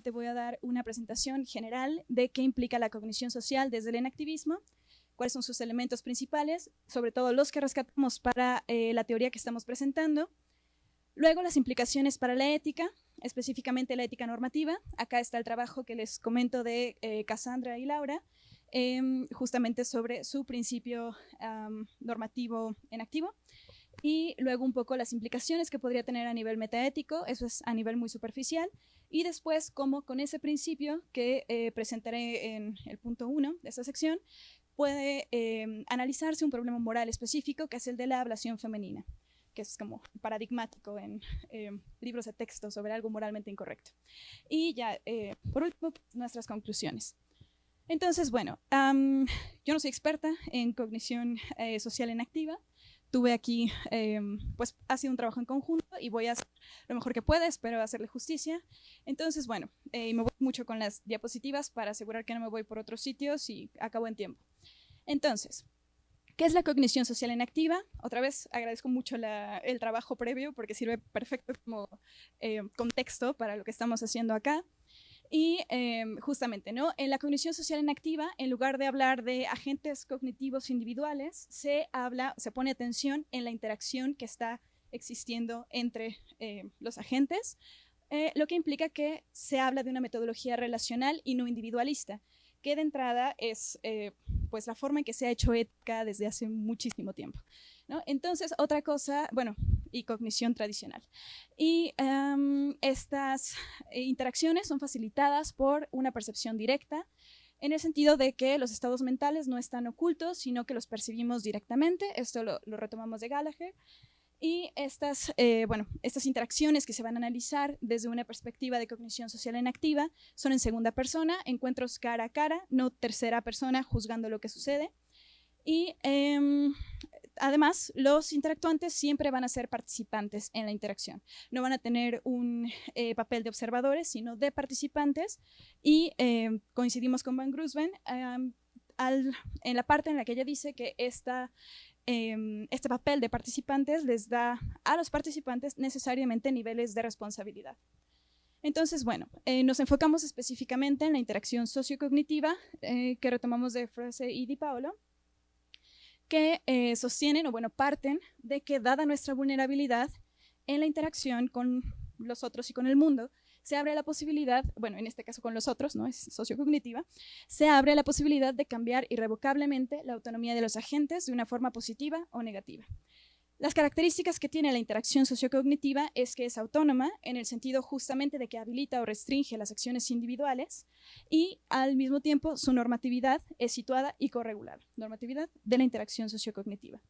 básicamente voy a dar una presentación general de qué implica la cognición social desde el enactivismo, cuáles son sus elementos principales, sobre todo los que rescatamos para la teoría que estamos presentando. Luego las implicaciones para la ética, específicamente la ética normativa. Acá está el trabajo que les comento de Cassandra y Laura, justamente sobre su principio normativo en activo. Y luego un poco las implicaciones que podría tener a nivel metaético, eso es a nivel muy superficial. Y después cómo con ese principio que presentaré en el punto 1 de esta sección, puede analizarse un problema moral específico, que es el de la ablación femenina, que es como paradigmático en libros de texto sobre algo moralmente incorrecto. Y ya, por último, nuestras conclusiones. Entonces, bueno, yo no soy experta en cognición social en activa. Tuve aquí, pues ha sido un trabajo en conjunto y voy a hacer lo mejor que pueda, espero hacerle justicia. Entonces, bueno, me voy mucho con las diapositivas para asegurar que no me voy por otros sitios y acabo en tiempo. Entonces, ¿qué es la cognición social en activa? Otra vez agradezco mucho el trabajo previo porque sirve perfecto como contexto para lo que estamos haciendo acá. Y justamente, ¿no? En la cognición social en activa, en lugar de hablar de agentes cognitivos individuales, se pone atención en la interacción que está existiendo entre los agentes, lo que implica que se habla de una metodología relacional y no individualista, que de entrada es pues la forma en que se ha hecho ética desde hace muchísimo tiempo, ¿no? Entonces, otra cosa, bueno, y cognición tradicional. Y estas interacciones son facilitadas por una percepción directa, en el sentido de que los estados mentales no están ocultos, sino que los percibimos directamente. Esto lo retomamos de Gallagher. Y estas interacciones que se van a analizar desde una perspectiva de cognición social en activa son en segunda persona, encuentros cara a cara, no tercera persona juzgando lo que sucede. Y además, los interactuantes siempre van a ser participantes en la interacción. No van a tener un papel de observadores, sino de participantes. Y coincidimos con Van Gruisven en la parte en la que ella dice que este papel de participantes les da a los participantes necesariamente niveles de responsabilidad. Entonces, bueno, nos enfocamos específicamente en la interacción sociocognitiva que retomamos de Frese y Di Paolo, que sostienen, o bueno, parten de que dada nuestra vulnerabilidad en la interacción con los otros y con el mundo, se abre la posibilidad, bueno, en este caso con los otros, ¿no? Es sociocognitiva, se abre la posibilidad de cambiar irrevocablemente la autonomía de los agentes de una forma positiva o negativa. Las características que tiene la interacción sociocognitiva es que es autónoma en el sentido justamente de que habilita o restringe las acciones individuales y al mismo tiempo su normatividad es situada y corregulada, normatividad de la interacción sociocognitiva.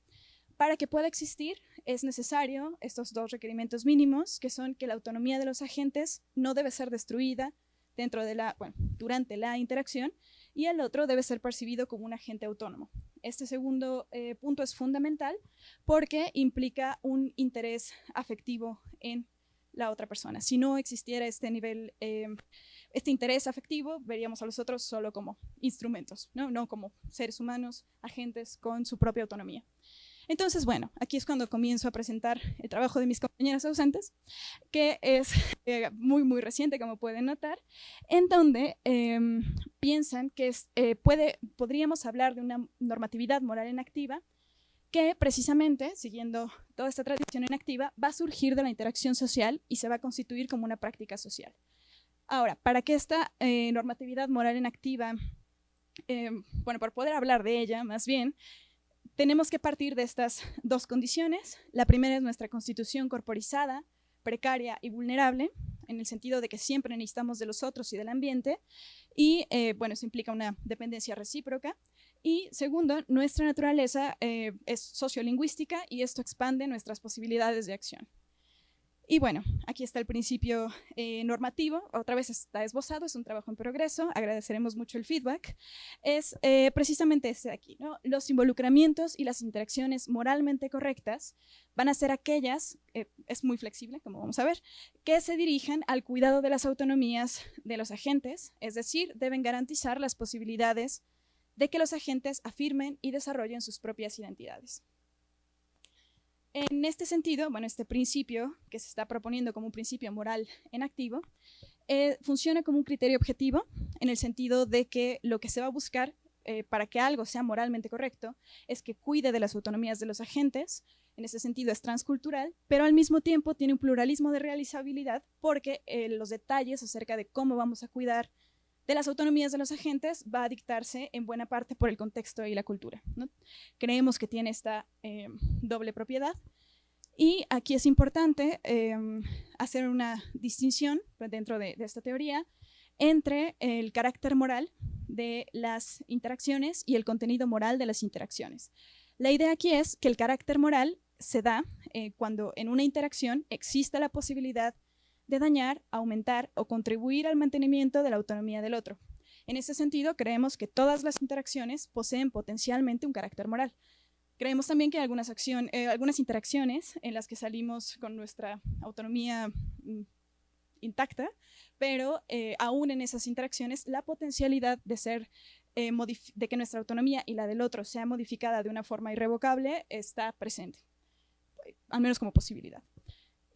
Para que pueda existir es necesario estos dos requerimientos mínimos, que son que la autonomía de los agentes no debe ser destruida durante la interacción, y el otro debe ser percibido como un agente autónomo. Este segundo punto es fundamental porque implica un interés afectivo en la otra persona. Si no existiera este nivel, este interés afectivo, veríamos a los otros solo como instrumentos, no como seres humanos, agentes con su propia autonomía. Entonces, bueno, aquí es cuando comienzo a presentar el trabajo de mis compañeras ausentes, que es muy, muy reciente, como pueden notar, en donde piensan que podríamos hablar de una normatividad moral en activa que precisamente, siguiendo toda esta tradición en activa, va a surgir de la interacción social y se va a constituir como una práctica social. Ahora, para que esta normatividad moral en activa, para poder hablar de ella, más bien, tenemos que partir de estas dos condiciones. La primera es nuestra constitución corporizada, precaria y vulnerable, en el sentido de que siempre necesitamos de los otros y del ambiente, y eso implica una dependencia recíproca. Y segundo, nuestra naturaleza es sociolingüística y esto expande nuestras posibilidades de acción. Y bueno, aquí está el principio normativo, otra vez está esbozado, es un trabajo en progreso, agradeceremos mucho el feedback. Es precisamente este de aquí, ¿no? Los involucramientos y las interacciones moralmente correctas van a ser aquellas, es muy flexible, como vamos a ver, que se dirijan al cuidado de las autonomías de los agentes, es decir, deben garantizar las posibilidades de que los agentes afirmen y desarrollen sus propias identidades. En este sentido, este principio que se está proponiendo como un principio moral en activo, funciona como un criterio objetivo en el sentido de que lo que se va a buscar para que algo sea moralmente correcto es que cuide de las autonomías de los agentes. En ese sentido es transcultural, pero al mismo tiempo tiene un pluralismo de realizabilidad porque los detalles acerca de cómo vamos a cuidar de las autonomías de los agentes va a dictarse en buena parte por el contexto y la cultura, ¿no? Creemos que tiene esta doble propiedad. Y aquí es importante hacer una distinción dentro de esta teoría entre el carácter moral de las interacciones y el contenido moral de las interacciones. La idea aquí es que el carácter moral se da cuando en una interacción existe la posibilidad de dañar, aumentar o contribuir al mantenimiento de la autonomía del otro. En ese sentido, creemos que todas las interacciones poseen potencialmente un carácter moral. Creemos también que hay algunas interacciones en las que salimos con nuestra autonomía intacta, pero aún en esas interacciones la potencialidad de que nuestra autonomía y la del otro sea modificada de una forma irrevocable está presente, al menos como posibilidad.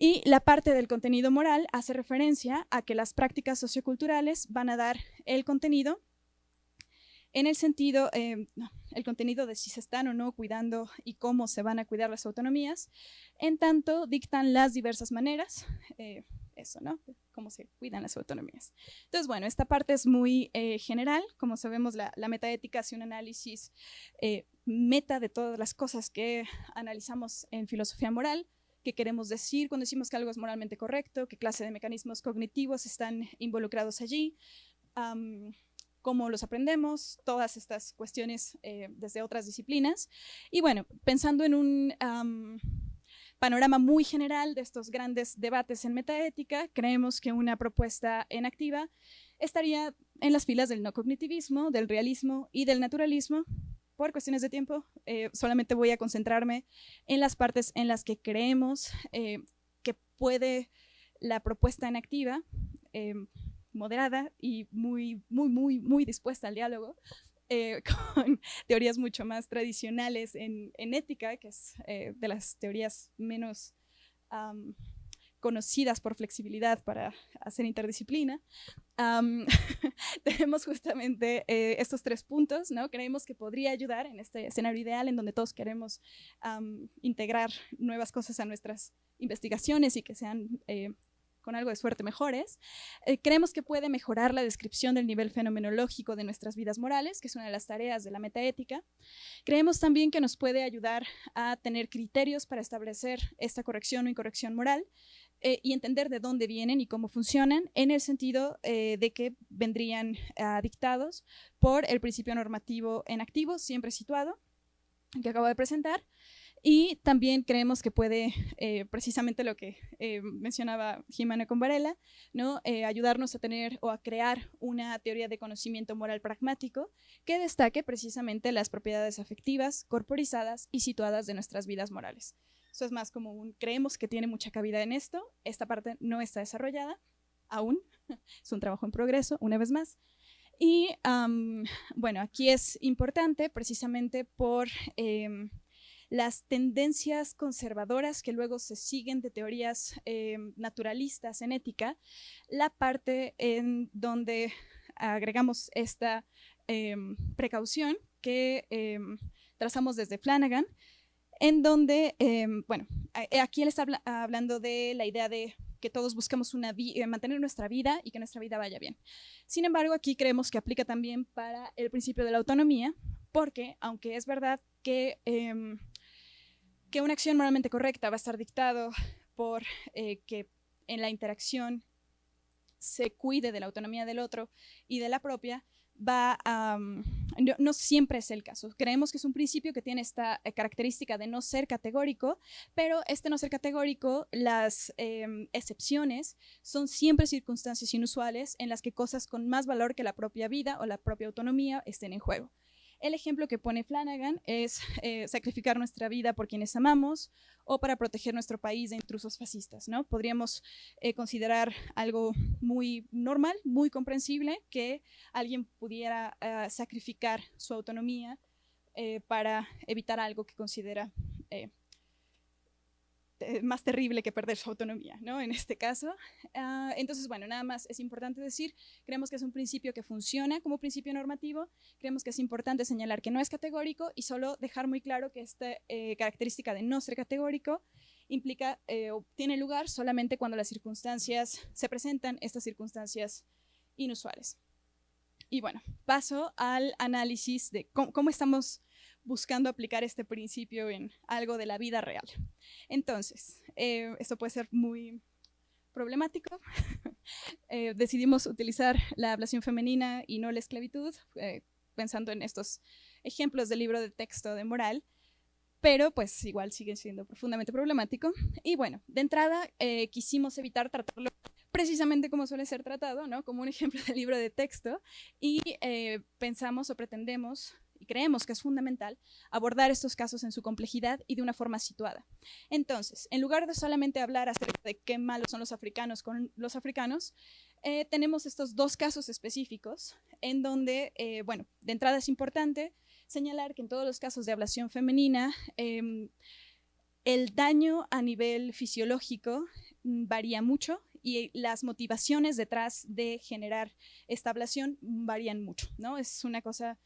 Y la parte del contenido moral hace referencia a que las prácticas socioculturales van a dar el contenido en el sentido, el contenido de si se están o no cuidando y cómo se van a cuidar las autonomías, en tanto dictan las diversas maneras, eso, ¿no? Cómo se cuidan las autonomías. Entonces, bueno, esta parte es muy general. Como sabemos, la metaética hace un análisis meta de todas las cosas que analizamos en filosofía moral, qué queremos decir cuando decimos que algo es moralmente correcto, qué clase de mecanismos cognitivos están involucrados allí, cómo los aprendemos, todas estas cuestiones desde otras disciplinas. Y bueno, pensando en un panorama muy general de estos grandes debates en metaética, creemos que una propuesta enactiva estaría en las filas del no cognitivismo, del realismo y del naturalismo. Por cuestiones de tiempo, solamente voy a concentrarme en las partes en las que creemos que puede la propuesta enactiva, moderada y muy dispuesta al diálogo, con teorías mucho más tradicionales en ética, que es de las teorías menos conocidas por flexibilidad para hacer interdisciplina. Tenemos justamente estos 3 puntos, ¿no? Creemos que podría ayudar en este escenario ideal en donde todos queremos integrar nuevas cosas a nuestras investigaciones y que sean con algo de suerte mejores. Creemos que puede mejorar la descripción del nivel fenomenológico de nuestras vidas morales, que es una de las tareas de la metaética. Creemos también que nos puede ayudar a tener criterios para establecer esta corrección o incorrección moral, y entender de dónde vienen y cómo funcionan, en el sentido de que vendrían dictados por el principio normativo en activo, siempre situado, que acabo de presentar. Y también creemos que puede, precisamente lo que mencionaba Jimena con Varela, ¿no? Ayudarnos a tener o a crear una teoría de conocimiento moral pragmático que destaque precisamente las propiedades afectivas, corporizadas y situadas de nuestras vidas morales. Eso es más como creemos que tiene mucha cabida en esto. Esta parte no está desarrollada aún, es un trabajo en progreso, una vez más. Y bueno, aquí es importante precisamente por las tendencias conservadoras que luego se siguen de teorías naturalistas en ética, la parte en donde agregamos esta precaución que trazamos desde Flanagan, en donde, bueno, aquí él está hablando de la idea de que todos buscamos mantener nuestra vida y que nuestra vida vaya bien. Sin embargo, aquí creemos que aplica también para el principio de la autonomía, porque aunque es verdad que una acción moralmente correcta va a estar dictado por que en la interacción se cuide de la autonomía del otro y de la propia, no siempre es el caso. Creemos que es un principio que tiene esta característica de no ser categórico, pero este no ser categórico, las excepciones son siempre circunstancias inusuales en las que cosas con más valor que la propia vida o la propia autonomía estén en juego. El ejemplo que pone Flanagan es sacrificar nuestra vida por quienes amamos o para proteger nuestro país de intrusos fascistas, ¿no? Podríamos considerar algo muy normal, muy comprensible, que alguien pudiera sacrificar su autonomía para evitar algo que considera más terrible que perder su autonomía, ¿no? En este caso. Entonces, bueno, nada más es importante decir, creemos que es un principio que funciona como principio normativo, creemos que es importante señalar que no es categórico y solo dejar muy claro que esta característica de no ser categórico implica o tiene lugar solamente cuando las circunstancias se presentan, estas circunstancias inusuales. Y bueno, paso al análisis de cómo estamos buscando aplicar este principio en algo de la vida real. Entonces, esto puede ser muy problemático. Decidimos utilizar la ablación femenina y no la esclavitud, pensando en estos ejemplos del libro de texto de moral, pero pues igual sigue siendo profundamente problemático. Y bueno, de entrada quisimos evitar tratarlo precisamente como suele ser tratado, ¿no? Como un ejemplo del libro de texto, y pensamos o pretendemos y creemos que es fundamental abordar estos casos en su complejidad y de una forma situada. Entonces, en lugar de solamente hablar acerca de qué malos son los africanos con los africanos, tenemos estos dos casos específicos en donde, bueno, de entrada es importante señalar que en todos los casos de ablación femenina, el daño a nivel fisiológico varía mucho y las motivaciones detrás de generar esta ablación varían mucho, ¿no? Es una cosa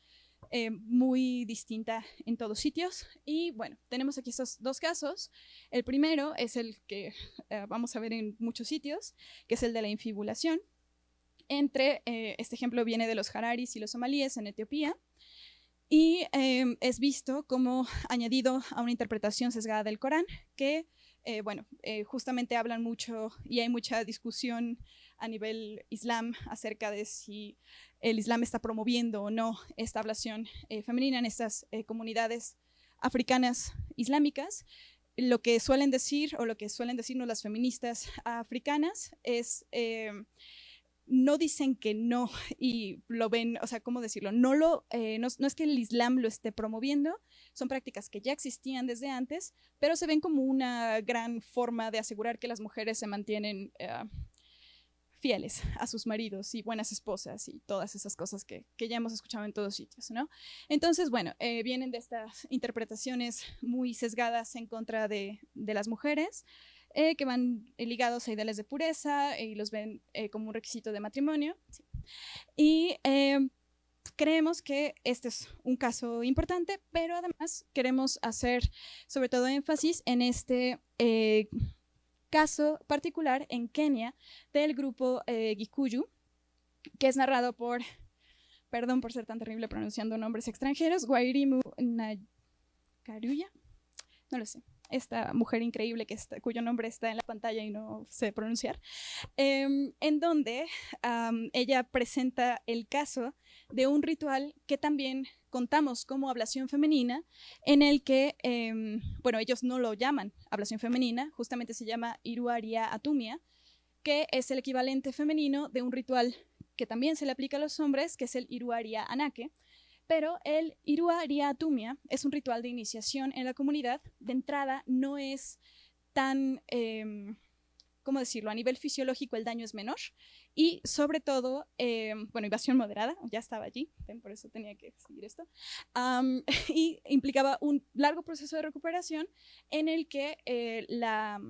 muy distinta en todos sitios. Y bueno, tenemos aquí estos dos casos. El primero es el que vamos a ver en muchos sitios, que es el de la infibulación. Este ejemplo viene de los hararis y los somalíes en Etiopía. Y es visto como añadido a una interpretación sesgada del Corán, que, bueno, justamente hablan mucho y hay mucha discusión a nivel islam acerca de si el islam está promoviendo o no esta ablación femenina en estas comunidades africanas islámicas. Lo que suelen decir, o lo que suelen decirnos las feministas africanas es... no dicen que no y lo ven, o sea, ¿cómo decirlo? No es que el Islam lo esté promoviendo, son prácticas que ya existían desde antes, pero se ven como una gran forma de asegurar que las mujeres se mantienen fieles a sus maridos y buenas esposas y todas esas cosas que ya hemos escuchado en todos sitios, ¿no? Entonces, bueno, vienen de estas interpretaciones muy sesgadas en contra de las mujeres, que van ligados a ideales de pureza y los ven como un requisito de matrimonio. Sí. Y creemos que este es un caso importante, pero además queremos hacer sobre todo énfasis en este caso particular en Kenia del grupo Gikuyu, que es narrado por, perdón por ser tan terrible pronunciando nombres extranjeros, Wairimu Nakaruya, no lo sé, esta mujer increíble cuyo nombre está en la pantalla y no sé pronunciar, en donde ella presenta el caso de un ritual que también contamos como ablación femenina, en el que, bueno, ellos no lo llaman ablación femenina, justamente se llama Iruaria Atumia, que es el equivalente femenino de un ritual que también se le aplica a los hombres, que es el Iruaria Anake. Pero el Iruaria Atumia es un ritual de iniciación en la comunidad. De entrada no es tan, ¿cómo decirlo? A nivel fisiológico el daño es menor y sobre todo, bueno, invasión moderada, ya estaba allí, por eso tenía que seguir esto, y implicaba un largo proceso de recuperación en el que la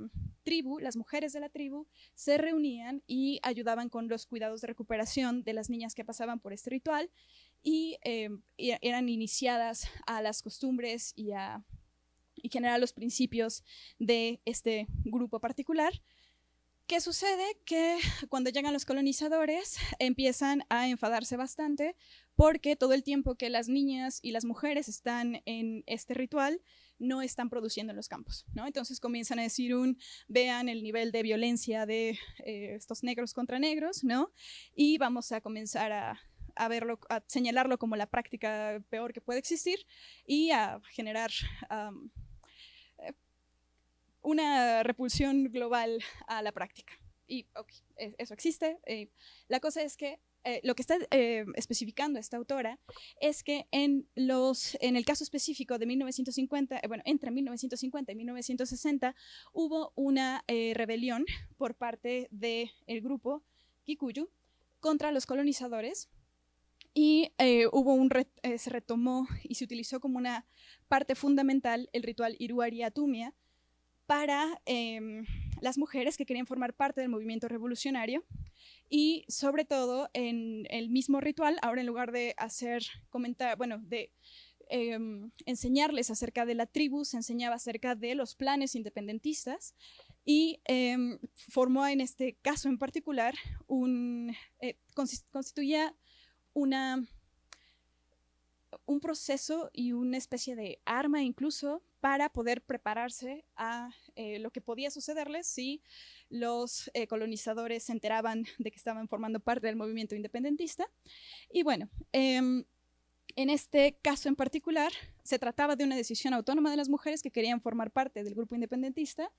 tribu, las mujeres de la tribu, se reunían y ayudaban con los cuidados de recuperación de las niñas que pasaban por este ritual y eran iniciadas a las costumbres y generar los principios de este grupo particular. ¿Qué sucede? Que cuando llegan los colonizadores empiezan a enfadarse bastante porque todo el tiempo que las niñas y las mujeres están en este ritual no están produciendo en los campos, ¿no? Entonces comienzan a decir vean el nivel de violencia de estos negros contra negros, ¿no? Y vamos a comenzar a verlo, a señalarlo como la práctica peor que puede existir y a generar una repulsión global a la práctica. Y okay, eso existe. La cosa es que lo que está especificando esta autora es que en el caso específico de 1950, bueno, entre 1950 y 1960 hubo una rebelión por parte del grupo Kikuyu contra los colonizadores y se retomó y se utilizó como una parte fundamental el ritual Iruaria Atumia, para las mujeres que querían formar parte del movimiento revolucionario. Y sobre todo en el mismo ritual, ahora en lugar de enseñarles acerca de la tribu, se enseñaba acerca de los planes independentistas y formó en este caso en particular constituía un proceso y una especie de arma incluso para poder prepararse a lo que podía sucederles si los colonizadores se enteraban de que estaban formando parte del movimiento independentista. Y bueno, en este caso en particular se trataba de una decisión autónoma de las mujeres que querían formar parte del grupo independentista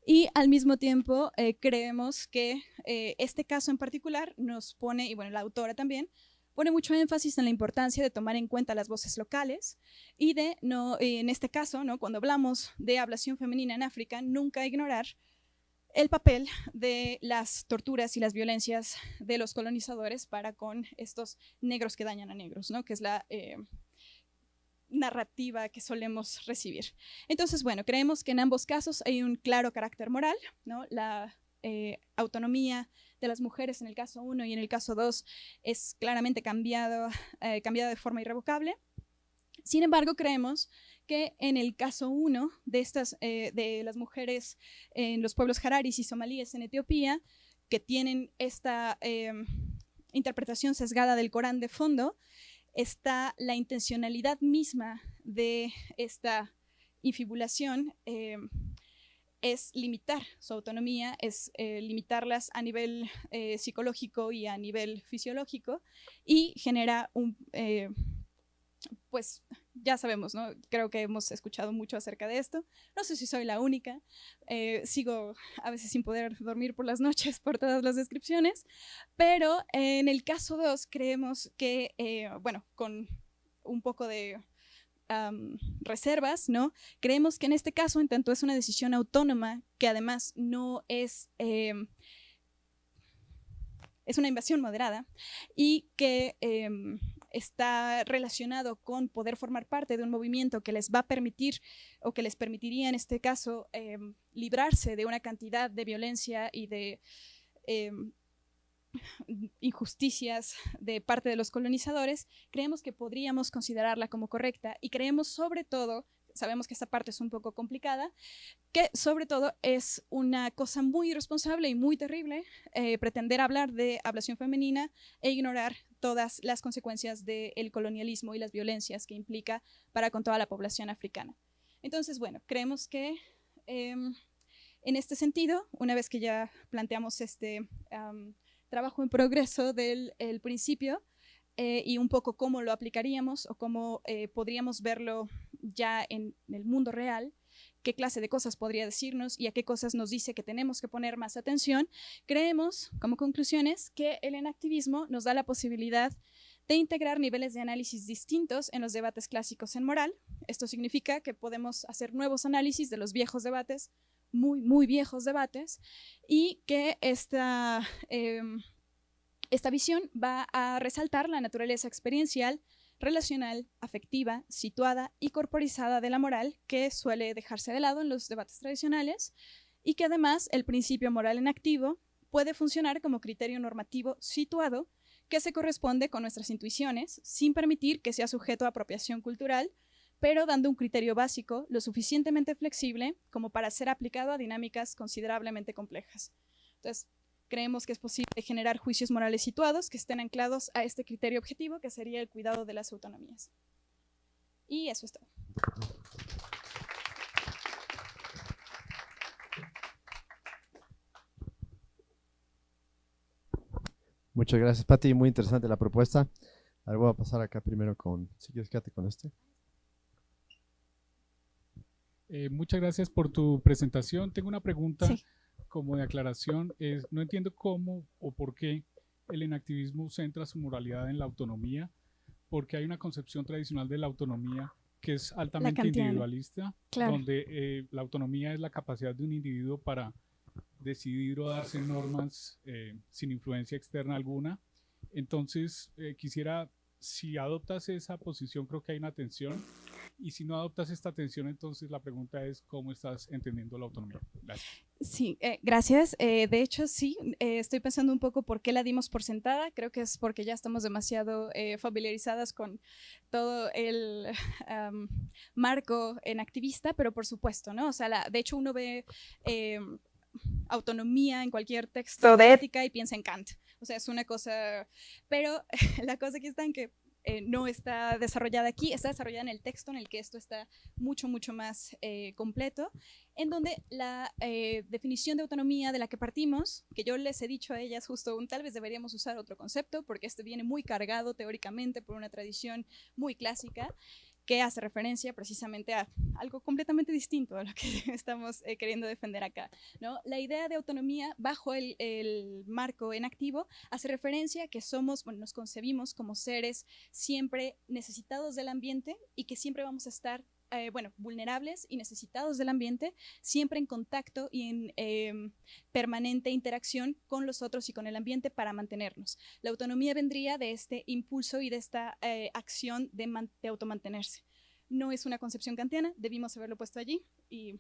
y al mismo tiempo creemos que este caso en particular nos pone, y bueno, la autora también, pone mucho énfasis en la importancia de tomar en cuenta las voces locales y de, no, en este caso, ¿no? Cuando hablamos de ablación femenina en África, nunca ignorar el papel de las torturas y las violencias de los colonizadores para con estos negros que dañan a negros, ¿no? Que es la narrativa que solemos recibir. Entonces, bueno, creemos que en ambos casos hay un claro carácter moral, ¿no? La autonomía de las mujeres en el caso 1 y en el caso 2 es claramente cambiada de forma irrevocable. Sin embargo, creemos que en el caso 1 de las mujeres en los pueblos hararis y somalíes en Etiopía, que tienen esta interpretación sesgada del Corán de fondo, está la intencionalidad misma de esta infibulación es limitar su autonomía, es limitarlas a nivel psicológico y a nivel fisiológico y genera pues ya sabemos, ¿no? Creo que hemos escuchado mucho acerca de esto. No sé si soy la única. Sigo a veces sin poder dormir por las noches por todas las descripciones, pero en el caso 2 creemos que, bueno, con un poco de reservas, ¿no? Creemos que en este caso, en tanto es una decisión autónoma, que además no es una invasión moderada y que está relacionado con poder formar parte de un movimiento que les va a permitir o que les permitiría en este caso librarse de una cantidad de violencia y de injusticias de parte de los colonizadores, creemos que podríamos considerarla como correcta y creemos sobre todo, sabemos que esta parte es un poco complicada, que sobre todo es una cosa muy irresponsable y muy terrible pretender hablar de ablación femenina e ignorar todas las consecuencias del colonialismo y las violencias que implica para con toda la población africana. Entonces, bueno, creemos que en este sentido, una vez que ya planteamos este trabajo en progreso del principio y un poco cómo lo aplicaríamos o cómo podríamos verlo ya en el mundo real, qué clase de cosas podría decirnos y a qué cosas nos dice que tenemos que poner más atención, creemos, como conclusiones, que el enactivismo nos da la posibilidad de integrar niveles de análisis distintos en los debates clásicos en moral. Esto significa que podemos hacer nuevos análisis de los viejos debates, muy, muy viejos debates, y que esta visión va a resaltar la naturaleza experiencial, relacional, afectiva, situada y corporizada de la moral que suele dejarse de lado en los debates tradicionales y que además el principio moral en activo puede funcionar como criterio normativo situado que se corresponde con nuestras intuiciones sin permitir que sea sujeto a apropiación cultural, pero dando un criterio básico lo suficientemente flexible como para ser aplicado a dinámicas considerablemente complejas. Entonces, creemos que es posible generar juicios morales situados que estén anclados a este criterio objetivo, que sería el cuidado de las autonomías. Y eso es todo. Muchas gracias, Pati. Muy interesante la propuesta. Ahora voy a pasar acá primero con, si quieres, quédate con este. Muchas gracias por tu presentación. Tengo una pregunta Sí. como de aclaración. No entiendo cómo o por qué el enactivismo centra su moralidad en la autonomía, porque hay una concepción tradicional de la autonomía que es altamente kantiana. individualista, Claro. donde la autonomía es la capacidad de un individuo para decidir o darse normas sin influencia externa alguna. Entonces, quisiera, si adoptas esa posición, creo que hay una tensión Y si no adoptas esta tensión, entonces la pregunta es ¿cómo estás entendiendo la autonomía? Gracias. Sí, gracias. De hecho, sí, estoy pensando un poco por qué la dimos por sentada. Creo que es porque ya estamos demasiado familiarizadas con todo el marco en activista, pero por supuesto, ¿no? O sea, de hecho uno ve autonomía en cualquier texto de ética y piensa en Kant. O sea, es una cosa, pero la cosa aquí está en que no está desarrollada aquí, está desarrollada en el texto en el que esto está mucho, mucho más completo, en donde la definición de autonomía de la que partimos, que yo les he dicho a ellas justo, tal vez deberíamos usar otro concepto, porque este viene muy cargado teóricamente por una tradición muy clásica, que hace referencia precisamente a algo completamente distinto a lo que estamos queriendo defender acá, ¿no? La idea de autonomía bajo el marco en activo hace referencia a que somos, bueno, nos concebimos como seres siempre necesitados del ambiente y que siempre vamos a estar vulnerables y necesitados del ambiente, siempre en contacto y en permanente interacción con los otros y con el ambiente para mantenernos. La autonomía vendría de este impulso y de esta acción de automantenerse. No es una concepción kantiana, debimos haberlo puesto allí y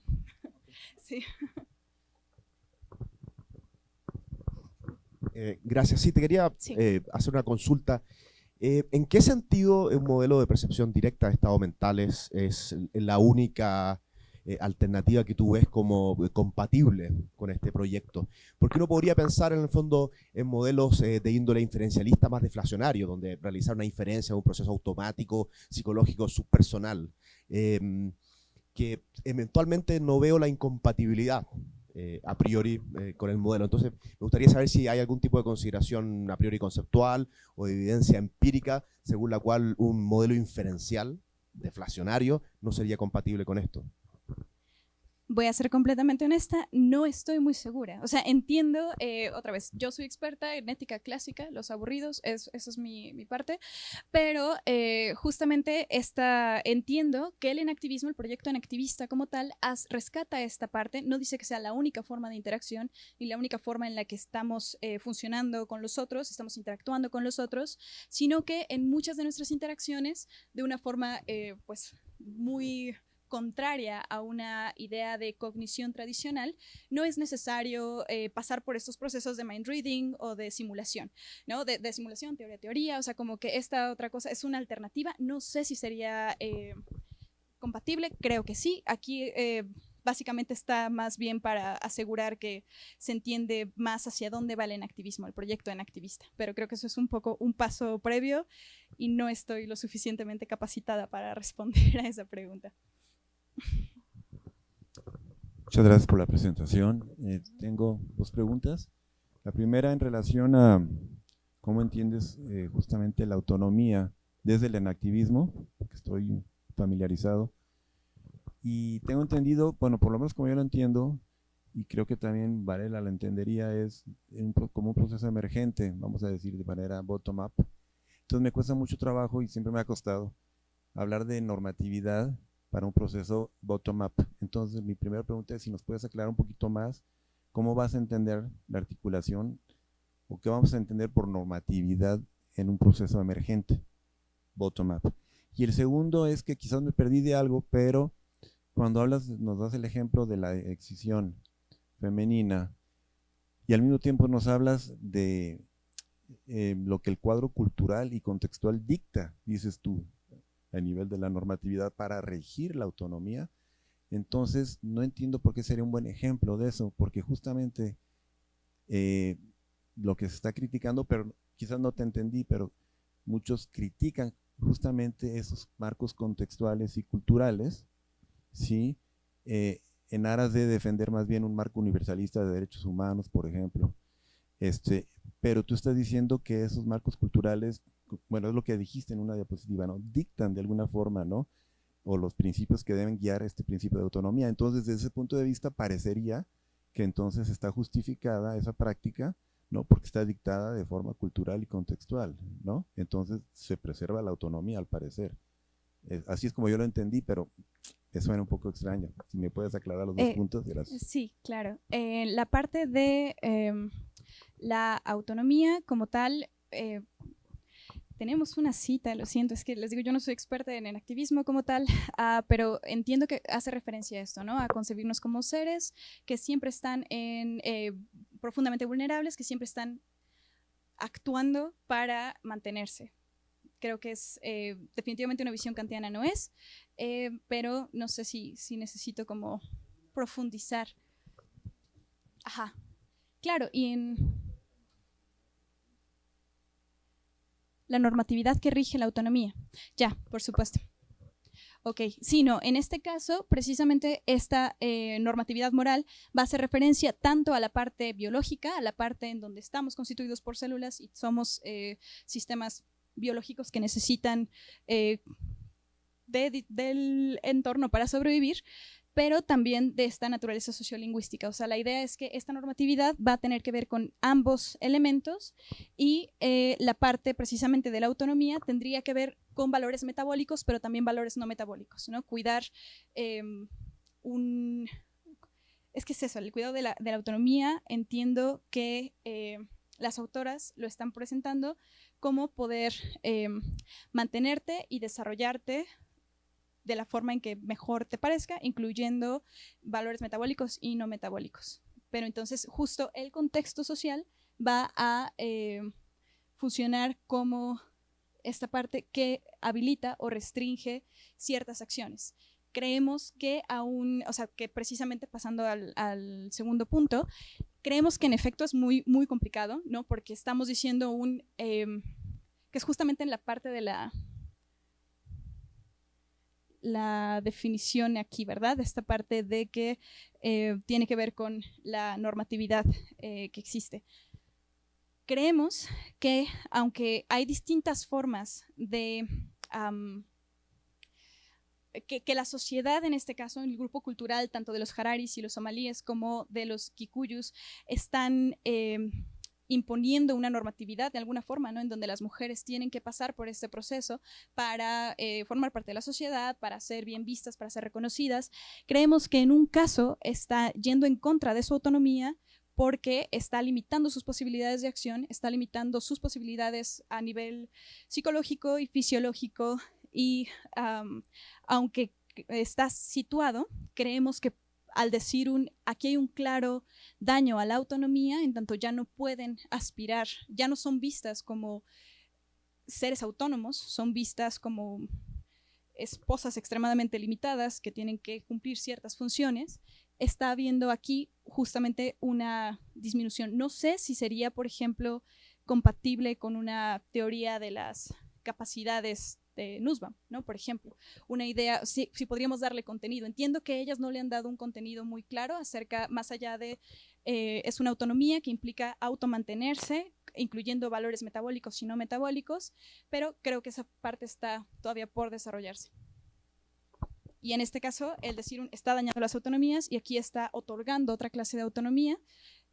sí. Gracias. Sí, te quería hacer una consulta. ¿En qué sentido un modelo de percepción directa de estados mentales es la única alternativa que tú ves como compatible con este proyecto? Porque uno podría pensar en el fondo en modelos de índole inferencialista más deflacionario, donde realizar una inferencia es un proceso automático, psicológico, subpersonal, que eventualmente no veo la incompatibilidad a priori con el modelo. Entonces, me gustaría saber si hay algún tipo de consideración a priori conceptual o de evidencia empírica según la cual un modelo inferencial deflacionario no sería compatible con esto. Voy a ser completamente honesta, no estoy muy segura. O sea, entiendo, otra vez, yo soy experta en ética clásica, los aburridos, esa es mi parte, pero justamente entiendo que el enactivismo, el proyecto enactivista como tal, rescata esta parte, no dice que sea la única forma de interacción ni la única forma en la que estamos funcionando con los otros, estamos interactuando con los otros, sino que en muchas de nuestras interacciones, de una forma pues muy contraria a una idea de cognición tradicional, no es necesario pasar por estos procesos de mind reading o de simulación, ¿no? De simulación, teoría, o sea, como que esta otra cosa es una alternativa. No sé si sería compatible, creo que sí. Aquí básicamente está más bien para asegurar que se entiende más hacia dónde va el enactivismo, el proyecto enactivista. Pero creo que eso es un poco un paso previo y no estoy lo suficientemente capacitada para responder a esa pregunta. Muchas gracias por la presentación. Tengo dos preguntas. La primera en relación a cómo entiendes justamente la autonomía desde el enactivismo, porque estoy familiarizado. Y tengo entendido, bueno, por lo menos como yo lo entiendo, y creo que también Varela la entendería, es como un proceso emergente, vamos a decir de manera bottom-up. Entonces me cuesta mucho trabajo y siempre me ha costado hablar de normatividad para un proceso bottom-up. Entonces, mi primera pregunta es si nos puedes aclarar un poquito más cómo vas a entender la articulación o qué vamos a entender por normatividad en un proceso emergente, bottom-up. Y el segundo es que quizás me perdí de algo, pero cuando hablas, nos das el ejemplo de la excisión femenina y al mismo tiempo nos hablas de lo que el cuadro cultural y contextual dicta, dices tú, a nivel de la normatividad para regir la autonomía. Entonces no entiendo por qué sería un buen ejemplo de eso, porque justamente lo que se está criticando, pero quizás no te entendí, pero muchos critican justamente esos marcos contextuales y culturales, ¿sí? En aras de defender más bien un marco universalista de derechos humanos, por ejemplo. Pero tú estás diciendo que esos marcos culturales, bueno, es lo que dijiste en una diapositiva, ¿no? Dictan de alguna forma, ¿no? O los principios que deben guiar este principio de autonomía. Entonces, desde ese punto de vista, parecería que entonces está justificada esa práctica, ¿no? Porque está dictada de forma cultural y contextual, ¿no? Entonces, se preserva la autonomía, al parecer. Así es como yo lo entendí, pero eso suena un poco extraño. Si me puedes aclarar los dos puntos, gracias. Sí, claro. La parte de la autonomía como tal, Tenemos una cita, lo siento, es que les digo, yo no soy experta en el activismo como tal, pero entiendo que hace referencia a esto, ¿no? A concebirnos como seres que siempre están profundamente vulnerables, que siempre están actuando para mantenerse. Creo que es definitivamente una visión kantiana, no es, pero no sé si necesito como profundizar. Ajá, claro, y en la normatividad que rige la autonomía. Ya, por supuesto. Ok, sí, no, en este caso, precisamente esta normatividad moral va a hacer referencia tanto a la parte biológica, a la parte en donde estamos constituidos por células y somos sistemas biológicos que necesitan del entorno para sobrevivir, pero también de esta naturaleza sociolingüística. O sea, la idea es que esta normatividad va a tener que ver con ambos elementos y la parte precisamente de la autonomía tendría que ver con valores metabólicos, pero también valores no metabólicos, ¿no? Cuidar es que es eso, el cuidado de la autonomía. Entiendo que las autoras lo están presentando como poder mantenerte y desarrollarte de la forma en que mejor te parezca, incluyendo valores metabólicos y no metabólicos. Pero entonces justo el contexto social va a funcionar como esta parte que habilita o restringe ciertas acciones. Creemos que aún, o sea, que precisamente pasando al segundo punto, creemos que en efecto es muy, muy complicado, ¿no? Porque estamos diciendo que es justamente en la parte de la definición aquí, ¿verdad? Esta parte de que tiene que ver con la normatividad que existe. Creemos que aunque hay distintas formas de que la sociedad, en este caso, el grupo cultural, tanto de los hararis y los somalíes como de los kikuyus, están imponiendo una normatividad de alguna forma, ¿no? En donde las mujeres tienen que pasar por este proceso para formar parte de la sociedad, para ser bien vistas, para ser reconocidas. Creemos que en un caso está yendo en contra de su autonomía porque está limitando sus posibilidades de acción, está limitando sus posibilidades a nivel psicológico y fisiológico y aunque está situado, creemos que al decir aquí hay un claro daño a la autonomía, en tanto ya no pueden aspirar, ya no son vistas como seres autónomos, son vistas como esposas extremadamente limitadas que tienen que cumplir ciertas funciones, está habiendo aquí justamente una disminución. No sé si sería, por ejemplo, compatible con una teoría de las capacidades de Nussbaum, ¿no? Por ejemplo, una idea, si podríamos darle contenido. Entiendo que ellas no le han dado un contenido muy claro acerca, más allá de, es una autonomía que implica automantenerse, incluyendo valores metabólicos y no metabólicos, pero creo que esa parte está todavía por desarrollarse. Y en este caso, el decir está dañando las autonomías y aquí está otorgando otra clase de autonomía.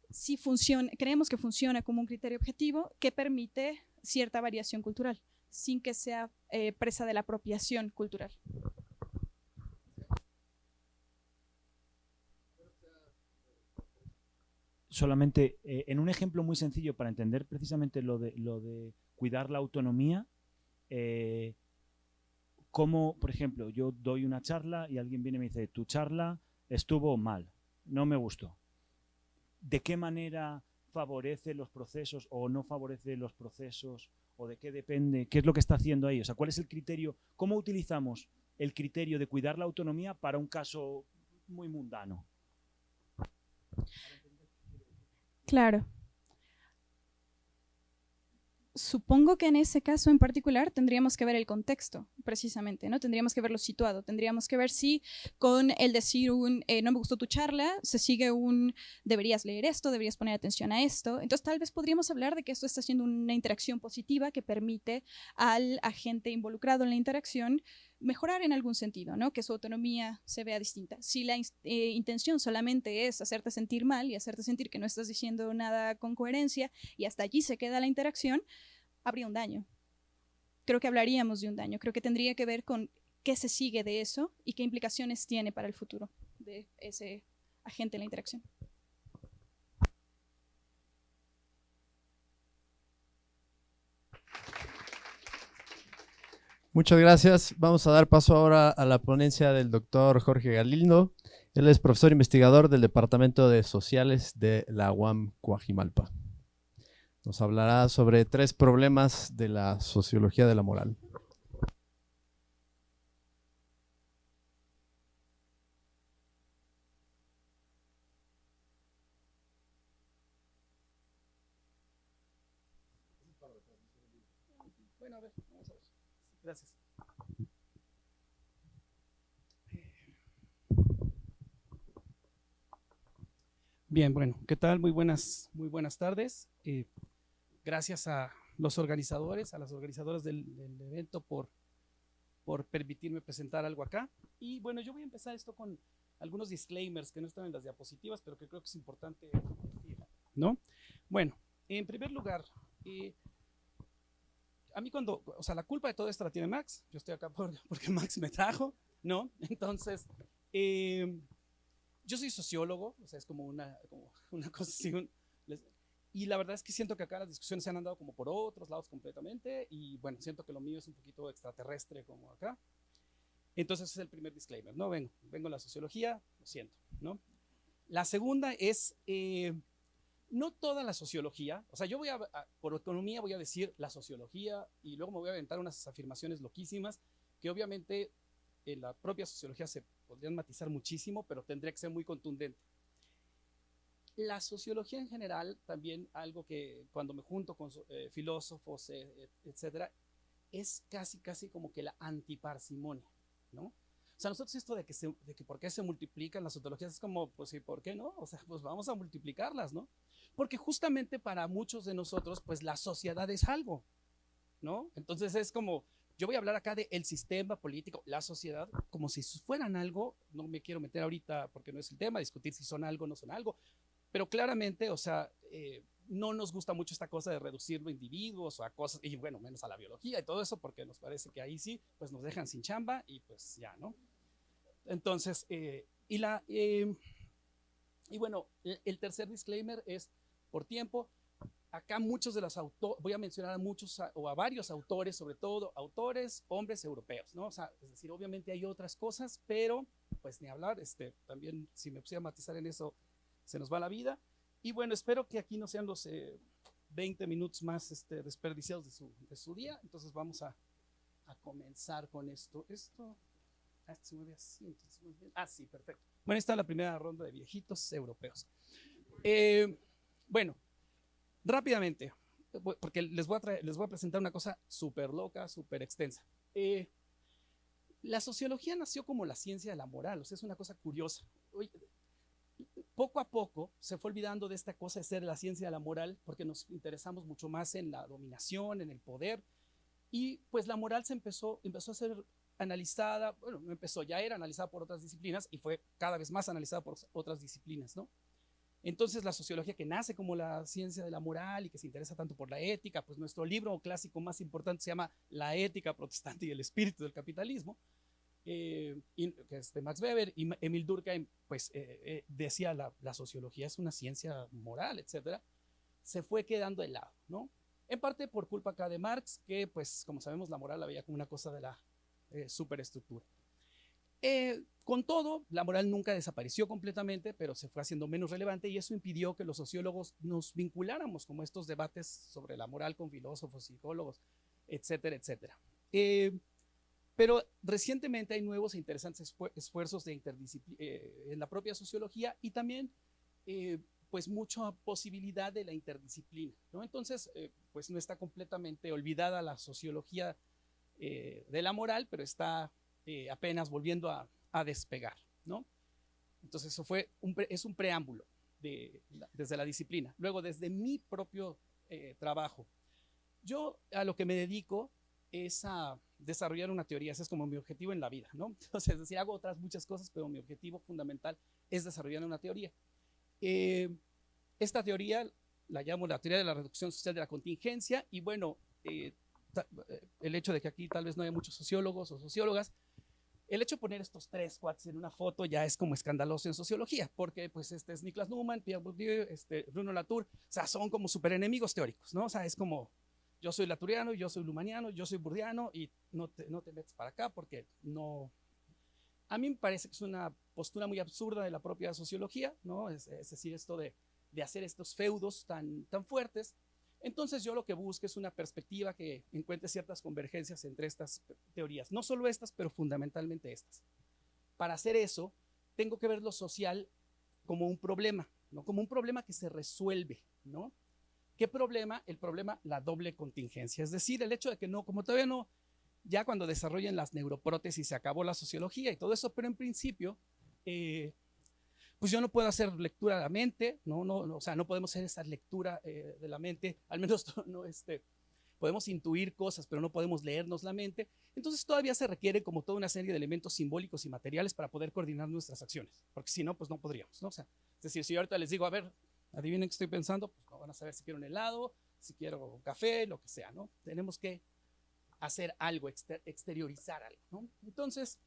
Si funciona, creemos que funciona como un criterio objetivo que permite cierta variación cultural, sin que sea presa de la apropiación cultural. Solamente en un ejemplo muy sencillo para entender precisamente lo de cuidar la autonomía, como por ejemplo yo doy una charla y alguien viene y me dice tu charla estuvo mal, no me gustó. ¿De qué manera favorece los procesos o no favorece los procesos? ¿O de qué depende? ¿Qué es lo que está haciendo ahí? O sea, ¿cuál es el criterio? ¿Cómo utilizamos el criterio de cuidar la autonomía para un caso muy mundano? Claro. Supongo que en ese caso en particular tendríamos que ver el contexto, precisamente, ¿no? Tendríamos que verlo situado, tendríamos que ver si con el decir no me gustó tu charla, se sigue deberías leer esto, deberías poner atención a esto. Entonces tal vez podríamos hablar de que esto está siendo una interacción positiva que permite al agente involucrado en la interacción mejorar en algún sentido, ¿no? Que su autonomía se vea distinta. Si la intención solamente es hacerte sentir mal y hacerte sentir que no estás diciendo nada con coherencia y hasta allí se queda la interacción, habría un daño. Creo que hablaríamos de un daño. Creo que tendría que ver con qué se sigue de eso y qué implicaciones tiene para el futuro de ese agente en la interacción. Muchas gracias. Vamos a dar paso ahora a la ponencia del doctor Jorge Galindo. Él es profesor investigador del Departamento de Sociales de la UAM Coajimalpa. Nos hablará sobre 3 problemas de la sociología de la moral. Bueno, a ver, vamos a ver. Gracias. Bien, bueno, ¿qué tal? Muy buenas tardes. Gracias a los organizadores, a las organizadoras del evento por permitirme presentar algo acá. Y bueno, yo voy a empezar esto con algunos disclaimers que no están en las diapositivas, pero que creo que es importante, ¿no? Bueno, en primer lugar, a mí o sea, la culpa de todo esto la tiene Max. Yo estoy acá porque Max me trajo, ¿no? Entonces, yo soy sociólogo, o sea, es como una cosa así. Y la verdad es que siento que acá las discusiones se han andado como por otros lados completamente. Y bueno, siento que lo mío es un poquito extraterrestre como acá. Entonces, ese es el primer disclaimer, ¿no? Vengo a la sociología, lo siento, ¿no? La segunda es, no toda la sociología, o sea, yo por economía voy a decir la sociología y luego me voy a aventar unas afirmaciones loquísimas que obviamente en la propia sociología se podrían matizar muchísimo, pero tendría que ser muy contundente. La sociología en general, también algo que cuando me junto con filósofos, etcétera, es casi como que la antiparsimonia, ¿no? O sea, nosotros esto de que por qué se multiplican las ontologías es como, pues sí, ¿por qué no? O sea, pues vamos a multiplicarlas, ¿no? Porque justamente para muchos de nosotros, pues la sociedad es algo, ¿no? Entonces es como, yo voy a hablar acá del sistema político, la sociedad, como si fueran algo. No me quiero meter ahorita porque no es el tema, discutir si son algo o no son algo, pero claramente, o sea, no nos gusta mucho esta cosa de reducirlo a individuos o a cosas, y bueno, menos a la biología y todo eso, porque nos parece que ahí sí, pues nos dejan sin chamba y pues ya, ¿no? Entonces, y bueno, el tercer disclaimer es, por tiempo, acá muchos de los autores, voy a mencionar a muchos o a varios autores, sobre todo autores, hombres europeos, ¿no? O sea, es decir, obviamente hay otras cosas, pero pues ni hablar, también si me pusiera a matizar en eso, se nos va la vida. Y bueno, espero que aquí no sean los 20 minutos más desperdiciados de su día. Entonces vamos a comenzar con esto. Se mueve así, entonces muy bien. Ah, sí, perfecto. Bueno, esta es la primera ronda de viejitos europeos. Bueno, rápidamente, porque les voy a presentar una cosa súper loca, súper extensa. La sociología nació como la ciencia de la moral, o sea, es una cosa curiosa. Poco a poco se fue olvidando de esta cosa de ser la ciencia de la moral, porque nos interesamos mucho más en la dominación, en el poder, y pues la moral empezó a ser analizada, bueno, ya era analizada por otras disciplinas y fue cada vez más analizada por otras disciplinas, ¿no? Entonces la sociología, que nace como la ciencia de la moral y que se interesa tanto por la ética, pues nuestro libro clásico más importante se llama La ética protestante y el espíritu del capitalismo, que es de Max Weber, y Emil Durkheim pues decía la sociología es una ciencia moral, etcétera. Se fue quedando de lado, ¿no? En parte por culpa acá de Marx, que pues como sabemos la moral la veía como una cosa de la superestructura. Con todo, la moral nunca desapareció completamente, pero se fue haciendo menos relevante, y eso impidió que los sociólogos nos vinculáramos como estos debates sobre la moral con filósofos, psicólogos, etcétera, etcétera. Pero recientemente hay nuevos e interesantes esfuerzos de en la propia sociología, y también pues mucha posibilidad de la interdisciplina, ¿no? Entonces, pues no está completamente olvidada la sociología de la moral, pero está apenas volviendo a despegar, ¿no? Entonces eso es un preámbulo desde la disciplina. Luego, desde mi propio trabajo, yo a lo que me dedico es a desarrollar una teoría. Ese es como mi objetivo en la vida, ¿no? Entonces, es decir, hago otras muchas cosas, pero mi objetivo fundamental es desarrollar una teoría. Esta teoría la llamo la teoría de la reducción social de la contingencia, y bueno, el hecho de que aquí tal vez no haya muchos sociólogos o sociólogas, el hecho de poner estos 3 cuates en una foto ya es como escandaloso en sociología, porque pues es Niklas Luhmann, Pierre Bourdieu, Bruno Latour, o sea, son como súper enemigos teóricos, ¿no? O sea, es como, yo soy laturiano, yo soy lumaniano, yo soy burdiano y no te metes para acá porque no... A mí me parece que es una postura muy absurda de la propia sociología, ¿no? Es decir, esto de hacer estos feudos tan fuertes. Entonces yo lo que busco es una perspectiva que encuentre ciertas convergencias entre estas teorías, no solo estas, pero fundamentalmente estas. Para hacer eso, tengo que ver lo social como un problema, ¿no? Como un problema que se resuelve, ¿no? ¿Qué problema? El problema, la doble contingencia, es decir, el hecho de que no, como todavía no, ya cuando desarrollen las neuroprótesis se acabó la sociología y todo eso, pero en principio, pues yo no puedo hacer lectura de la mente, o sea, no podemos hacer esa lectura de la mente, al menos no, podemos intuir cosas, pero no podemos leernos la mente. Entonces todavía se requiere como toda una serie de elementos simbólicos y materiales para poder coordinar nuestras acciones, porque si no, pues no podríamos, ¿no? O sea, es decir, si yo ahorita les digo, a ver, adivinen qué estoy pensando, pues no van a saber si quiero un helado, si quiero café, lo que sea, ¿no? Tenemos que hacer algo, exteriorizar algo, ¿no? Entonces,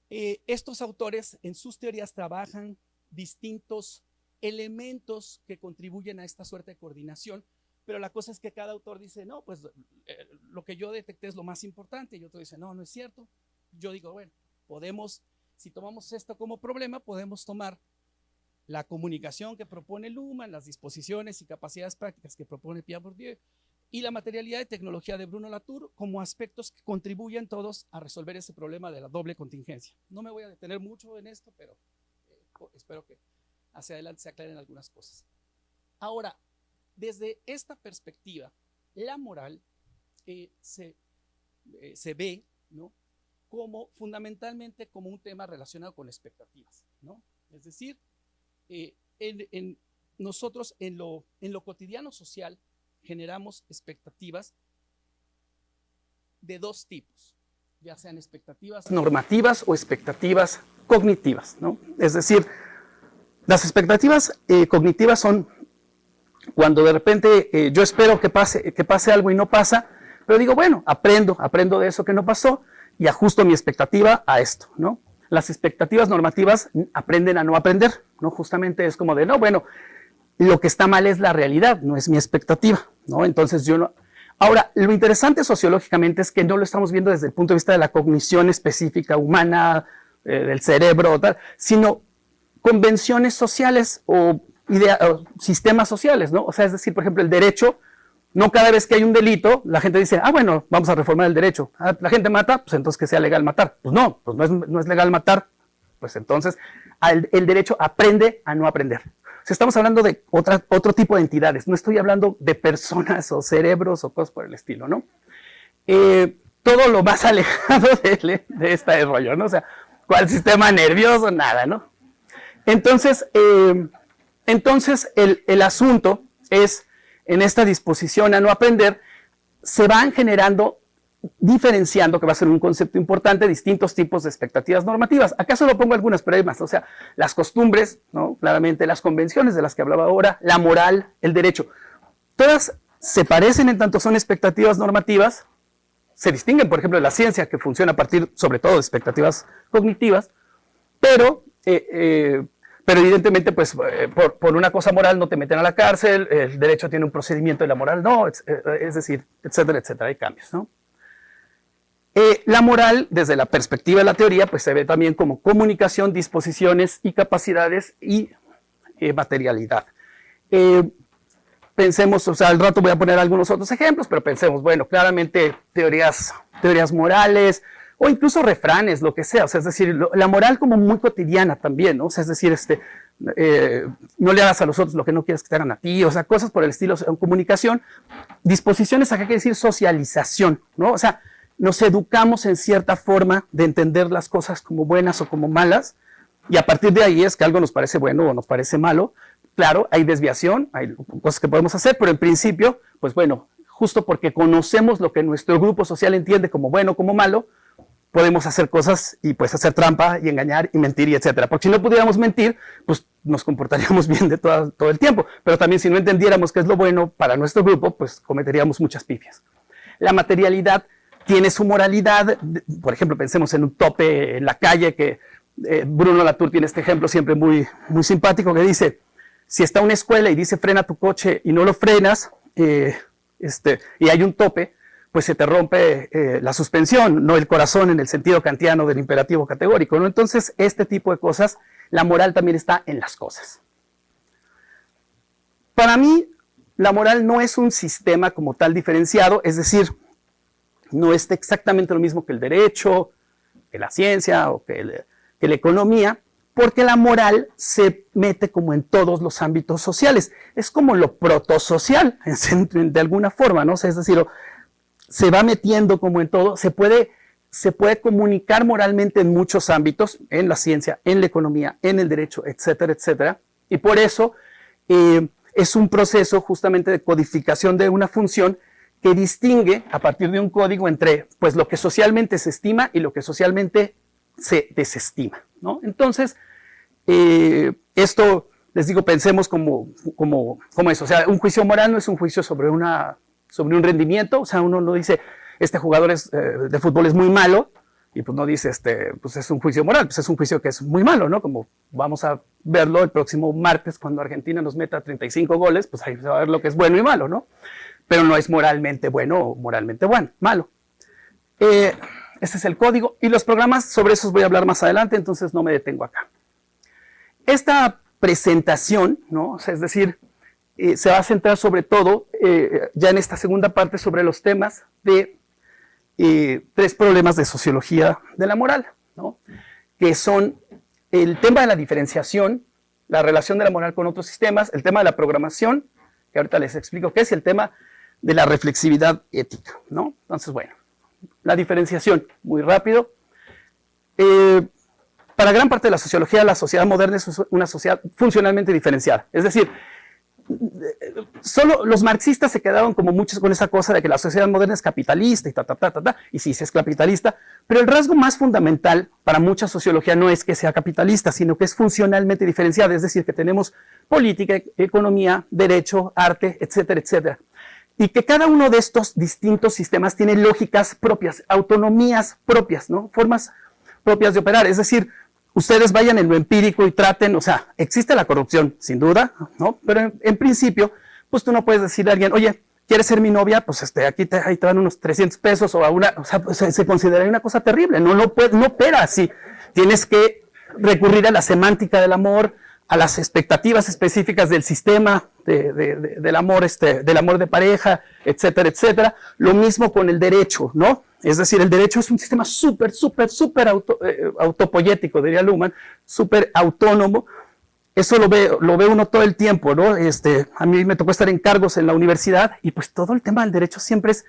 estos autores en sus teorías trabajan distintos elementos que contribuyen a esta suerte de coordinación, pero la cosa es que cada autor dice, no, pues lo que yo detecté es lo más importante, y otro dice, no, no es cierto. Yo digo, bueno, podemos, si tomamos esto como problema, podemos tomar la comunicación que propone Luhmann, las disposiciones y capacidades prácticas que propone Pierre Bourdieu, y la materialidad y tecnología de Bruno Latour como aspectos que contribuyen todos a resolver ese problema de la doble contingencia. No me voy a detener mucho en esto, pero espero que hacia adelante se aclaren algunas cosas. Ahora, desde esta perspectiva, la moral se ve, ¿no?, como fundamentalmente como un tema relacionado con expectativas, ¿no? Es decir, nosotros en lo cotidiano social generamos expectativas de dos tipos, ya sean expectativas normativas o expectativas cognitivas, ¿no? Es decir, las expectativas cognitivas son cuando de repente yo espero que pase algo y no pasa, pero digo, bueno, aprendo de eso que no pasó y ajusto mi expectativa a esto, ¿no? Las expectativas normativas aprenden a no aprender, ¿no? Justamente es como de, no, bueno, lo que está mal es la realidad, no es mi expectativa, ¿no? Entonces yo no... Ahora, lo interesante sociológicamente es que no lo estamos viendo desde el punto de vista de la cognición específica humana, del cerebro, tal, sino convenciones sociales o sistemas sociales, ¿no? O sea, es decir, por ejemplo, el derecho, no cada vez que hay un delito, la gente dice, bueno, vamos a reformar el derecho. La gente mata, pues entonces que sea legal matar. Pues no es legal matar, pues entonces el derecho aprende a no aprender. O sea, estamos hablando de otro tipo de entidades, no estoy hablando de personas o cerebros o cosas por el estilo, ¿no? Todo lo más alejado de este rollo, ¿no? O sea, ¿cuál sistema nervioso? Nada, ¿no? Entonces el asunto es, en esta disposición a no aprender, se van generando, diferenciando, que va a ser un concepto importante, distintos tipos de expectativas normativas. Acá solo pongo algunas, pero hay más. O sea, las costumbres, ¿no? Claramente, las convenciones de las que hablaba ahora, la moral, el derecho. Todas se parecen en tanto son expectativas normativas, se distinguen, por ejemplo, de la ciencia, que funciona a partir, sobre todo, de expectativas cognitivas, pero evidentemente, pues, por una cosa moral no te meten a la cárcel, el derecho tiene un procedimiento y la moral no, es decir, etcétera, etcétera, hay cambios, ¿no? La moral, desde la perspectiva de la teoría, pues se ve también como comunicación, disposiciones y capacidades y materialidad. Pensemos, o sea, al rato voy a poner algunos otros ejemplos, pero pensemos, bueno, claramente teorías morales, o incluso refranes, lo que sea, o sea, es decir, la moral como muy cotidiana también, ¿no? O sea, es decir, no le hagas a los otros lo que no quieres que te hagan a ti, o sea, cosas por el estilo, comunicación. Disposiciones, acá quiere decir socialización, ¿no? O sea, nos educamos en cierta forma de entender las cosas como buenas o como malas, y a partir de ahí es que algo nos parece bueno o nos parece malo. Claro, hay desviación, hay cosas que podemos hacer, pero en principio, pues bueno, justo porque conocemos lo que nuestro grupo social entiende como bueno o como malo, podemos hacer cosas y pues hacer trampa y engañar y mentir y etcétera. Porque si no pudiéramos mentir, pues nos comportaríamos bien de todo el tiempo. Pero también si no entendiéramos qué es lo bueno para nuestro grupo, pues cometeríamos muchas pifias. La materialidad tiene su moralidad. Por ejemplo, pensemos en un tope en la calle, que Bruno Latour tiene este ejemplo siempre muy, muy simpático, que dice, si está una escuela y dice frena tu coche y no lo frenas, y hay un tope, pues se te rompe la suspensión, no el corazón en el sentido kantiano del imperativo categórico, ¿no? Entonces, este tipo de cosas, la moral también está en las cosas. Para mí, la moral no es un sistema como tal diferenciado, es decir, no es exactamente lo mismo que el derecho, que la ciencia o que la economía, porque la moral se mete como en todos los ámbitos sociales. Es como lo protosocial, de alguna forma, ¿no? O sea, es decir, se va metiendo como en todo, se puede comunicar moralmente en muchos ámbitos, en la ciencia, en la economía, en el derecho, etcétera, etcétera. Y por eso es un proceso justamente de codificación de una función que distingue a partir de un código entre pues, lo que socialmente se estima y lo que socialmente se desestima, ¿no? Entonces, esto, les digo, pensemos como eso. O sea, un juicio moral no es un juicio sobre un rendimiento. O sea, uno no dice, este jugador de fútbol es muy malo, y pues no dice, pues es un juicio moral, pues es un juicio que es muy malo, ¿no? Como vamos a verlo el próximo martes cuando Argentina nos meta 35 goles, pues ahí se va a ver lo que es bueno y malo, ¿no? Pero no es moralmente bueno o moralmente malo. Este es el código, y los programas, sobre esos voy a hablar más adelante, entonces no me detengo acá. Esta presentación, ¿no? O sea, es decir, se va a centrar sobre todo, ya en esta segunda parte, sobre los temas de 3 problemas de sociología de la moral, ¿no? Que son el tema de la diferenciación, la relación de la moral con otros sistemas, el tema de la programación, que ahorita les explico qué es, y el tema de la reflexividad ética, ¿no? Entonces, bueno, la diferenciación, muy rápido. Para gran parte de la sociología, la sociedad moderna es una sociedad funcionalmente diferenciada. Es decir, solo los marxistas se quedaron como muchos con esa cosa de que la sociedad moderna es capitalista y y sí, es capitalista, pero el rasgo más fundamental para mucha sociología no es que sea capitalista, sino que es funcionalmente diferenciada, es decir, que tenemos política, economía, derecho, arte, etcétera, etcétera. Y que cada uno de estos distintos sistemas tiene lógicas propias, autonomías propias, ¿no? Formas propias de operar. Es decir, ustedes vayan en lo empírico y traten, o sea, existe la corrupción, sin duda, ¿no? Pero en principio, pues tú no puedes decirle a alguien, oye, ¿quieres ser mi novia? Pues aquí ahí te dan unos 300 pesos o sea, pues, se consideraría una cosa terrible, no opera así. Tienes que recurrir a la semántica del amor, a las expectativas específicas del sistema del amor, del amor de pareja, etcétera, etcétera. Lo mismo con el derecho, ¿no? Es decir, el derecho es un sistema súper autopoyético, diría Luhmann, súper autónomo. Eso lo ve uno todo el tiempo, ¿no? A mí me tocó estar en cargos en la universidad y pues todo el tema del derecho siempre es,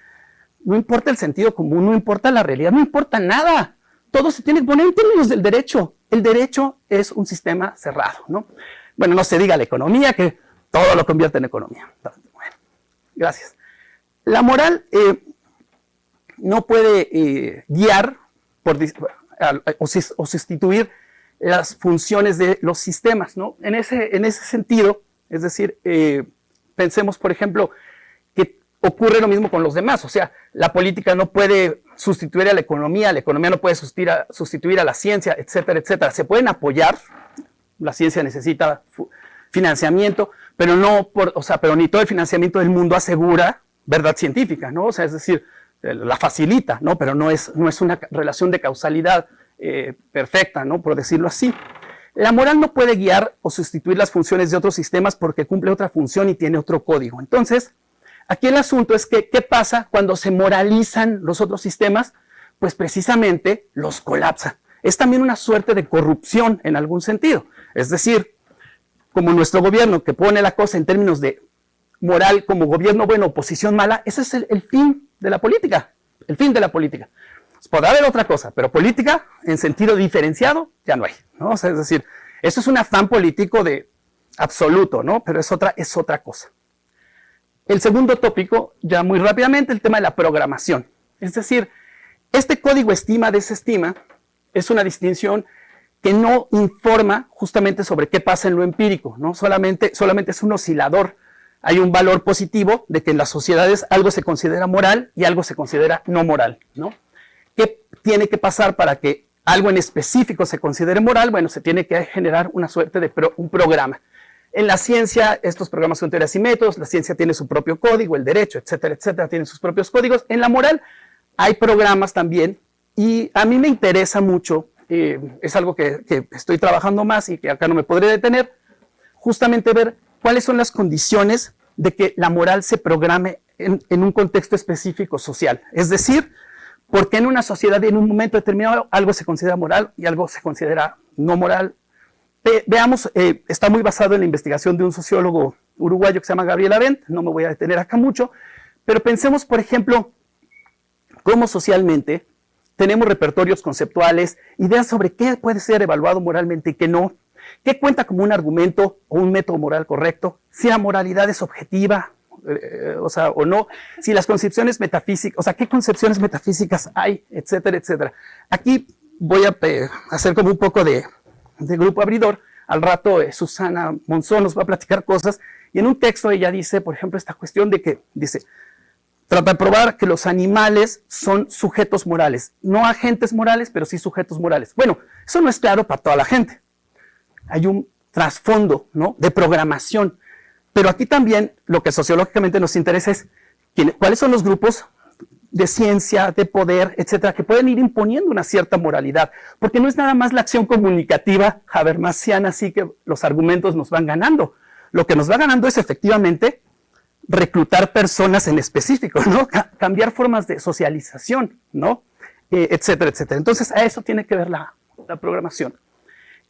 no importa el sentido común, no importa la realidad, no importa nada. Todo se tiene que poner en términos del derecho. El derecho es un sistema cerrado, ¿no? Bueno, no se diga la economía, que todo lo convierte en economía. Bueno, gracias. La moral no puede guiar o sustituir las funciones de los sistemas, ¿no? En ese sentido, es decir, pensemos, por ejemplo, que ocurre lo mismo con los demás. O sea, la política no puede sustituir a la economía no puede sustituir a la ciencia, etcétera, etcétera. Se pueden apoyar, la ciencia necesita financiamiento, pero pero ni todo el financiamiento del mundo asegura verdad científica, ¿no? O sea, es decir, la facilita, ¿no? Pero no es una relación de causalidad perfecta, ¿no? Por decirlo así. La moral no puede guiar o sustituir las funciones de otros sistemas porque cumple otra función y tiene otro código. Entonces, aquí el asunto es que, ¿qué pasa cuando se moralizan los otros sistemas? Pues precisamente los colapsa. Es también una suerte de corrupción en algún sentido. Es decir, como nuestro gobierno que pone la cosa en términos de moral como gobierno bueno, oposición mala, ese es el fin de la política. El fin de la política. Podrá haber otra cosa, pero política en sentido diferenciado ya no hay, ¿no? O sea, es decir, eso es un afán político de absoluto, ¿no? Pero es otra cosa. El segundo tópico, ya muy rápidamente, el tema de la programación. Es decir, este código estima-desestima es una distinción que no informa justamente sobre qué pasa en lo empírico, ¿no? Solamente es un oscilador. Hay un valor positivo de que en las sociedades algo se considera moral y algo se considera no moral, ¿no? ¿Qué tiene que pasar para que algo en específico se considere moral? Bueno, se tiene que generar una suerte de un programa. En la ciencia, estos programas son teorías y métodos, la ciencia tiene su propio código, el derecho, etcétera, etcétera, tienen sus propios códigos. En la moral hay programas también, y a mí me interesa mucho, es algo que estoy trabajando más y que acá no me podré detener, justamente ver cuáles son las condiciones de que la moral se programe en un contexto específico social. Es decir, por qué en una sociedad en un momento determinado algo se considera moral y algo se considera no moral. Veamos, está muy basado en la investigación de un sociólogo uruguayo que se llama Gabriel Arendt, no me voy a detener acá mucho, pero pensemos, por ejemplo, cómo socialmente tenemos repertorios conceptuales, ideas sobre qué puede ser evaluado moralmente y qué no, qué cuenta como un argumento o un método moral correcto, si la moralidad es objetiva, o no, si las concepciones metafísicas, o sea, qué concepciones metafísicas hay, etcétera, etcétera. Aquí voy a hacer como un poco de grupo abridor. Al rato Susana Monzón nos va a platicar cosas, y en un texto ella dice, por ejemplo, esta cuestión de que, dice, trata de probar que los animales son sujetos morales, no agentes morales, pero sí sujetos morales. Bueno, eso no es claro para toda la gente. Hay un trasfondo, ¿no?, de programación. Pero aquí también lo que sociológicamente nos interesa es cuáles son los grupos de ciencia, de poder, etcétera, que pueden ir imponiendo una cierta moralidad. Porque no es nada más la acción comunicativa habermasiana, así que los argumentos nos van ganando. Lo que nos va ganando es efectivamente reclutar personas en específico, ¿no? Cambiar formas de socialización, ¿no? Etcétera, etcétera. Entonces, a eso tiene que ver la programación.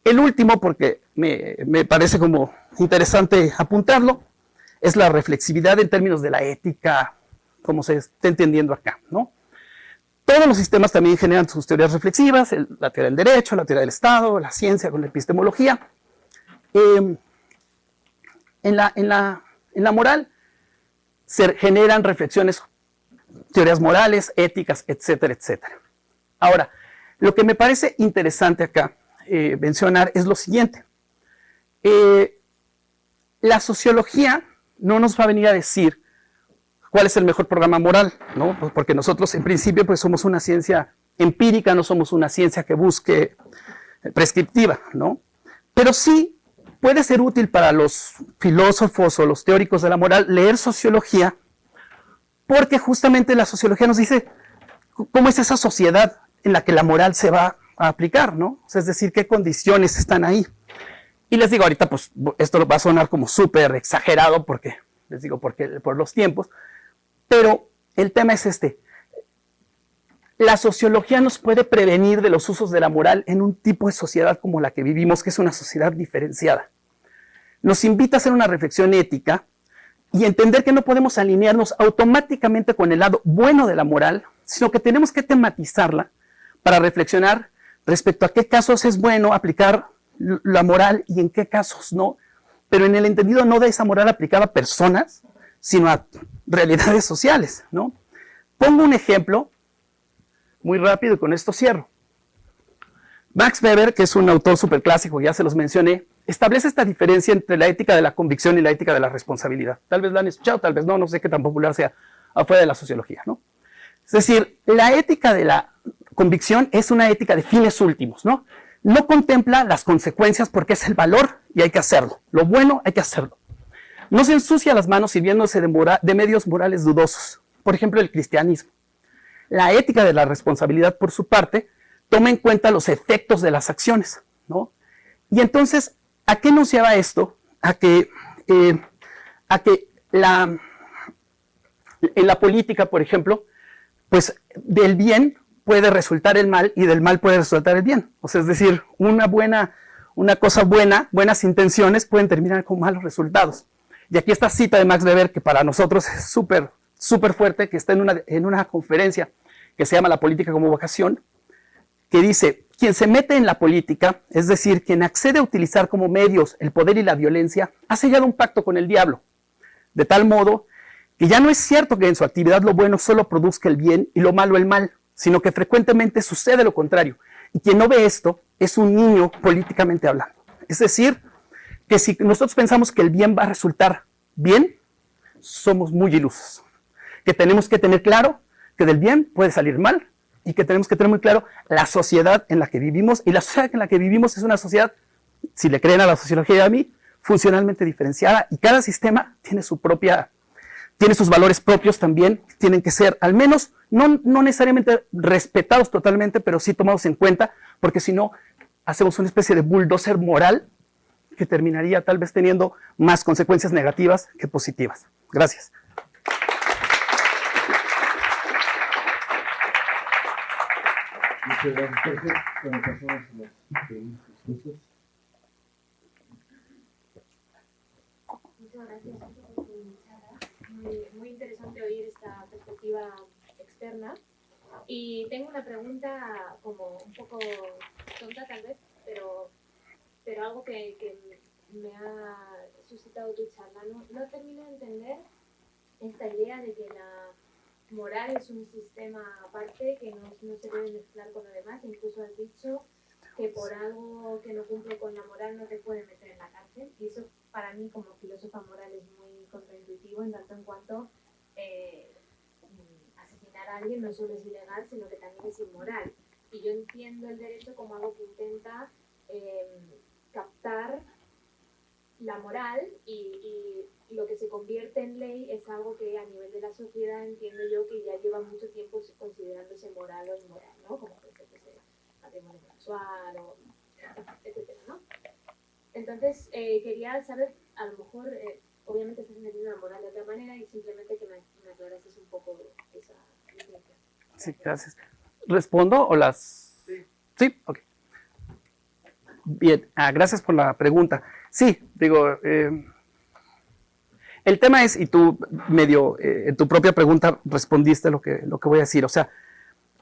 El último, porque me parece como interesante apuntarlo, es la reflexividad en términos de la ética, como se está entendiendo acá, ¿no? Todos los sistemas también generan sus teorías reflexivas, la teoría del derecho, la teoría del Estado, la ciencia con la epistemología. En la moral se generan reflexiones, teorías morales, éticas, etcétera, etcétera. Ahora, lo que me parece interesante acá mencionar es lo siguiente. La sociología no nos va a venir a decir cuál es el mejor programa moral, ¿no? Pues porque nosotros en principio pues somos una ciencia empírica, no somos una ciencia que busque prescriptiva, ¿no? Pero sí puede ser útil para los filósofos o los teóricos de la moral leer sociología, porque justamente la sociología nos dice cómo es esa sociedad en la que la moral se va a aplicar, ¿no? O sea, es decir, qué condiciones están ahí. Y les digo ahorita, pues esto va a sonar como súper exagerado porque, les digo, por los tiempos, pero el tema es este. La sociología nos puede prevenir de los usos de la moral en un tipo de sociedad como la que vivimos, que es una sociedad diferenciada. Nos invita a hacer una reflexión ética y entender que no podemos alinearnos automáticamente con el lado bueno de la moral, sino que tenemos que tematizarla para reflexionar respecto a qué casos es bueno aplicar la moral y en qué casos no, pero en el entendido no de esa moral aplicada a personas, sino a realidades sociales, ¿no? Pongo un ejemplo muy rápido y con esto cierro. Max Weber, que es un autor superclásico, ya se los mencioné, establece esta diferencia entre la ética de la convicción y la ética de la responsabilidad. Tal vez la han escuchado, tal vez no, no sé qué tan popular sea afuera de la sociología, ¿no? Es decir, la ética de la convicción es una ética de fines últimos, ¿no? No contempla las consecuencias porque es el valor y hay que hacerlo. Lo bueno hay que hacerlo. No se ensucia las manos sirviéndose de medios morales dudosos. Por ejemplo, el cristianismo. La ética de la responsabilidad, por su parte, toma en cuenta los efectos de las acciones, ¿no? Y entonces, ¿a qué nos lleva esto? A que en la política, por ejemplo, pues del bien puede resultar el mal y del mal puede resultar el bien. O sea, es decir, una cosa buena, buenas intenciones pueden terminar con malos resultados. Y aquí esta cita de Max Weber, que para nosotros es súper, súper fuerte, que está en una conferencia que se llama La política como vocación, que dice, quien se mete en la política, es decir, quien accede a utilizar como medios el poder y la violencia, ha sellado un pacto con el diablo, de tal modo que ya no es cierto que en su actividad lo bueno solo produzca el bien y lo malo el mal, sino que frecuentemente sucede lo contrario. Y quien no ve esto es un niño políticamente hablando. Es decir, que si nosotros pensamos que el bien va a resultar bien, somos muy ilusos. Que tenemos que tener claro que del bien puede salir mal y que tenemos que tener muy claro la sociedad en la que vivimos. Y la sociedad en la que vivimos es una sociedad, si le creen a la sociología y a mí, funcionalmente diferenciada y cada sistema tiene su propia, tiene sus valores propios también, tienen que ser al menos, no necesariamente respetados totalmente, pero sí tomados en cuenta, porque si no, hacemos una especie de bulldozer moral que terminaría tal vez teniendo más consecuencias negativas que positivas. Gracias. Muchas gracias, Jorge. Bueno, pasamos a las preguntas. Muchas gracias por tu charla. Muy interesante oír esta perspectiva externa. Y tengo una pregunta como un poco tonta tal vez, pero algo que me ha suscitado tu charla. No termino de entender esta idea de que la moral es un sistema aparte que no se debe mezclar con lo demás. Incluso has dicho que por algo que no cumple con la moral no te puede meter en la cárcel. Y eso para mí como filósofa moral es muy contraintuitivo en tanto en cuanto asesinar a alguien no solo es ilegal, sino que también es inmoral. Y yo entiendo el derecho como algo que intenta captar la moral y lo que se convierte en ley es algo que a nivel de la sociedad entiendo yo que ya lleva mucho tiempo considerándose moral o inmoral, ¿no? Como por ejemplo el matrimonio sexual o etcétera, ¿no? Entonces quería saber, a lo mejor, obviamente estás entendiendo la moral de otra manera y simplemente que me aclarases un poco esa definición. Sí, gracias. ¿Respondo o las...? Sí, ok. Bien, gracias por la pregunta. Sí, digo, el tema es, y tú medio en tu propia pregunta respondiste lo que voy a decir, o sea,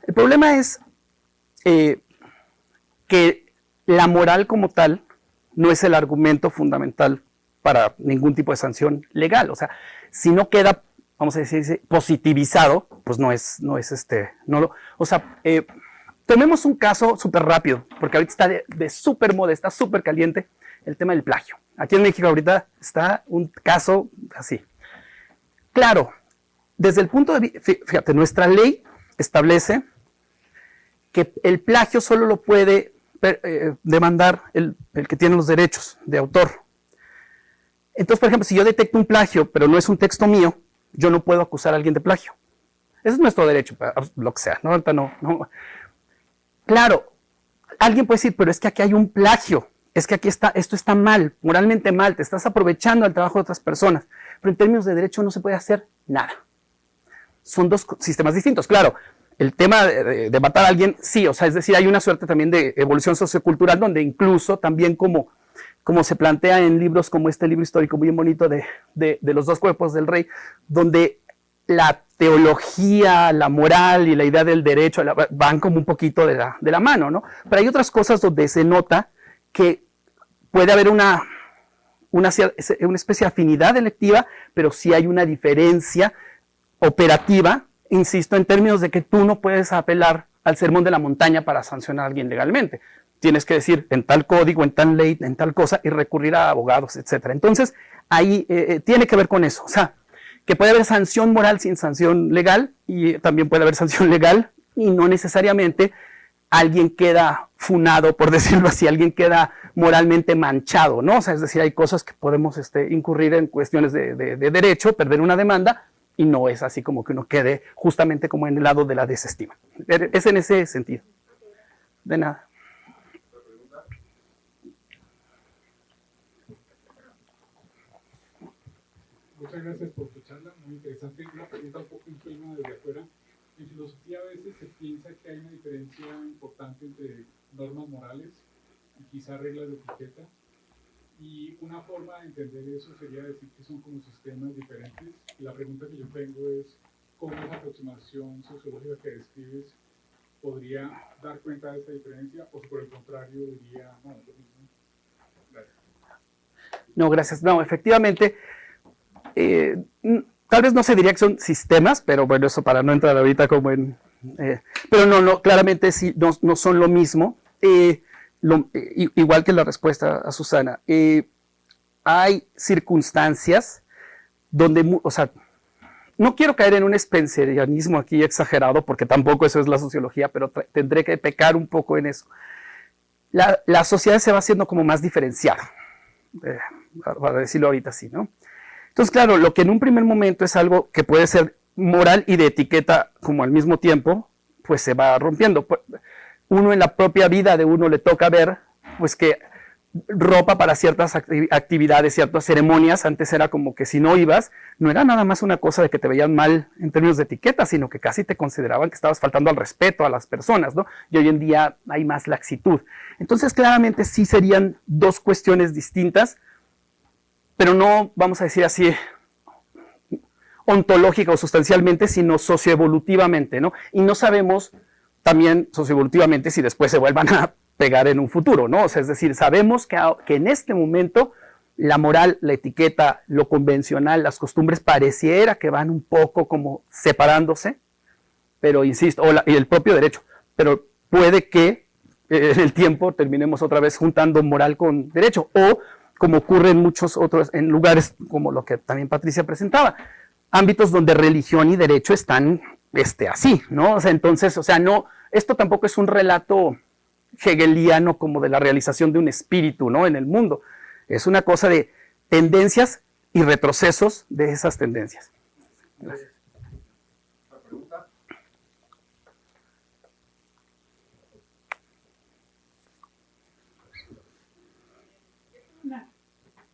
el problema es que la moral como tal no es el argumento fundamental para ningún tipo de sanción legal, o sea, si no queda, vamos a decir, positivizado, pues no lo, o sea, tomemos un caso súper rápido, porque ahorita está de súper moda, está súper caliente el tema del plagio. Aquí en México ahorita está un caso así. Claro, desde el punto de vista, fíjate, nuestra ley establece que el plagio solo lo puede demandar el que tiene los derechos de autor. Entonces, por ejemplo, si yo detecto un plagio, pero no es un texto mío, yo no puedo acusar a alguien de plagio. Ese es nuestro derecho, lo que sea, ¿no? Ahorita no. Claro, alguien puede decir, pero es que aquí hay un plagio, es que aquí esto está mal, moralmente mal, te estás aprovechando del trabajo de otras personas, pero en términos de derecho no se puede hacer nada. Son dos sistemas distintos, claro. El tema de matar a alguien, sí, o sea, es decir, hay una suerte también de evolución sociocultural donde incluso también como se plantea en libros como este libro histórico muy bonito de los dos cuerpos del rey, donde la teología, la moral y la idea del derecho van como un poquito de la mano, ¿no? Pero hay otras cosas donde se nota que puede haber una especie de afinidad electiva, pero sí hay una diferencia operativa, insisto, en términos de que tú no puedes apelar al sermón de la montaña para sancionar a alguien legalmente. Tienes que decir en tal código, en tal ley, en tal cosa, y recurrir a abogados, etc. Entonces, ahí tiene que ver con eso. O sea, que puede haber sanción moral sin sanción legal, y también puede haber sanción legal, y no necesariamente alguien queda funado, por decirlo así, alguien queda moralmente manchado, ¿no? O sea, es decir, hay cosas que podemos incurrir en cuestiones de derecho, perder una demanda, y no es así como que uno quede justamente como en el lado de la desestima. Es en ese sentido. De nada. Muchas gracias por tu charla, muy interesante. Una pregunta un poco ingenua desde afuera. En filosofía a veces se piensa que hay una diferencia importante entre normas morales y quizá reglas de etiqueta. Y una forma de entender eso sería decir que son como sistemas diferentes. Y la pregunta que yo tengo es, ¿cómo esa aproximación sociológica que describes podría dar cuenta de esta diferencia? O si por el contrario diría, no, es lo mismo. Gracias. No, gracias. No, efectivamente, tal vez no se diría que son sistemas, pero bueno, eso para no entrar ahorita como en... pero no, claramente sí, no son lo mismo. Igual que la respuesta a Susana, hay circunstancias donde, o sea, no quiero caer en un spencerianismo aquí exagerado, porque tampoco eso es la sociología, pero tendré que pecar un poco en eso. La sociedad se va haciendo como más diferenciada. para decirlo ahorita así, ¿no? Entonces, claro, lo que en un primer momento es algo que puede ser moral y de etiqueta como al mismo tiempo, pues se va rompiendo. Uno en la propia vida de uno le toca ver, pues que ropa para ciertas actividades, ciertas ceremonias, antes era como que si no ibas, no era nada más una cosa de que te veían mal en términos de etiqueta, sino que casi te consideraban que estabas faltando al respeto a las personas, ¿no? Y hoy en día hay más laxitud. Entonces, claramente sí serían dos cuestiones distintas, pero no, vamos a decir así, ontológica o sustancialmente, sino socioevolutivamente, ¿no? Y no sabemos también socioevolutivamente si después se vuelvan a pegar en un futuro, ¿no? O sea, es decir, sabemos que en este momento la moral, la etiqueta, lo convencional, las costumbres pareciera que van un poco como separándose, pero insisto, y el propio derecho, pero puede que en el tiempo terminemos otra vez juntando moral con derecho, o como ocurre en muchos otros, en lugares como lo que también Patricia presentaba, ámbitos donde religión y derecho están así, ¿no? O sea, entonces, o sea, no, esto tampoco es un relato hegeliano como de la realización de un espíritu, ¿no? En el mundo. Es una cosa de tendencias y retrocesos de esas tendencias. Gracias.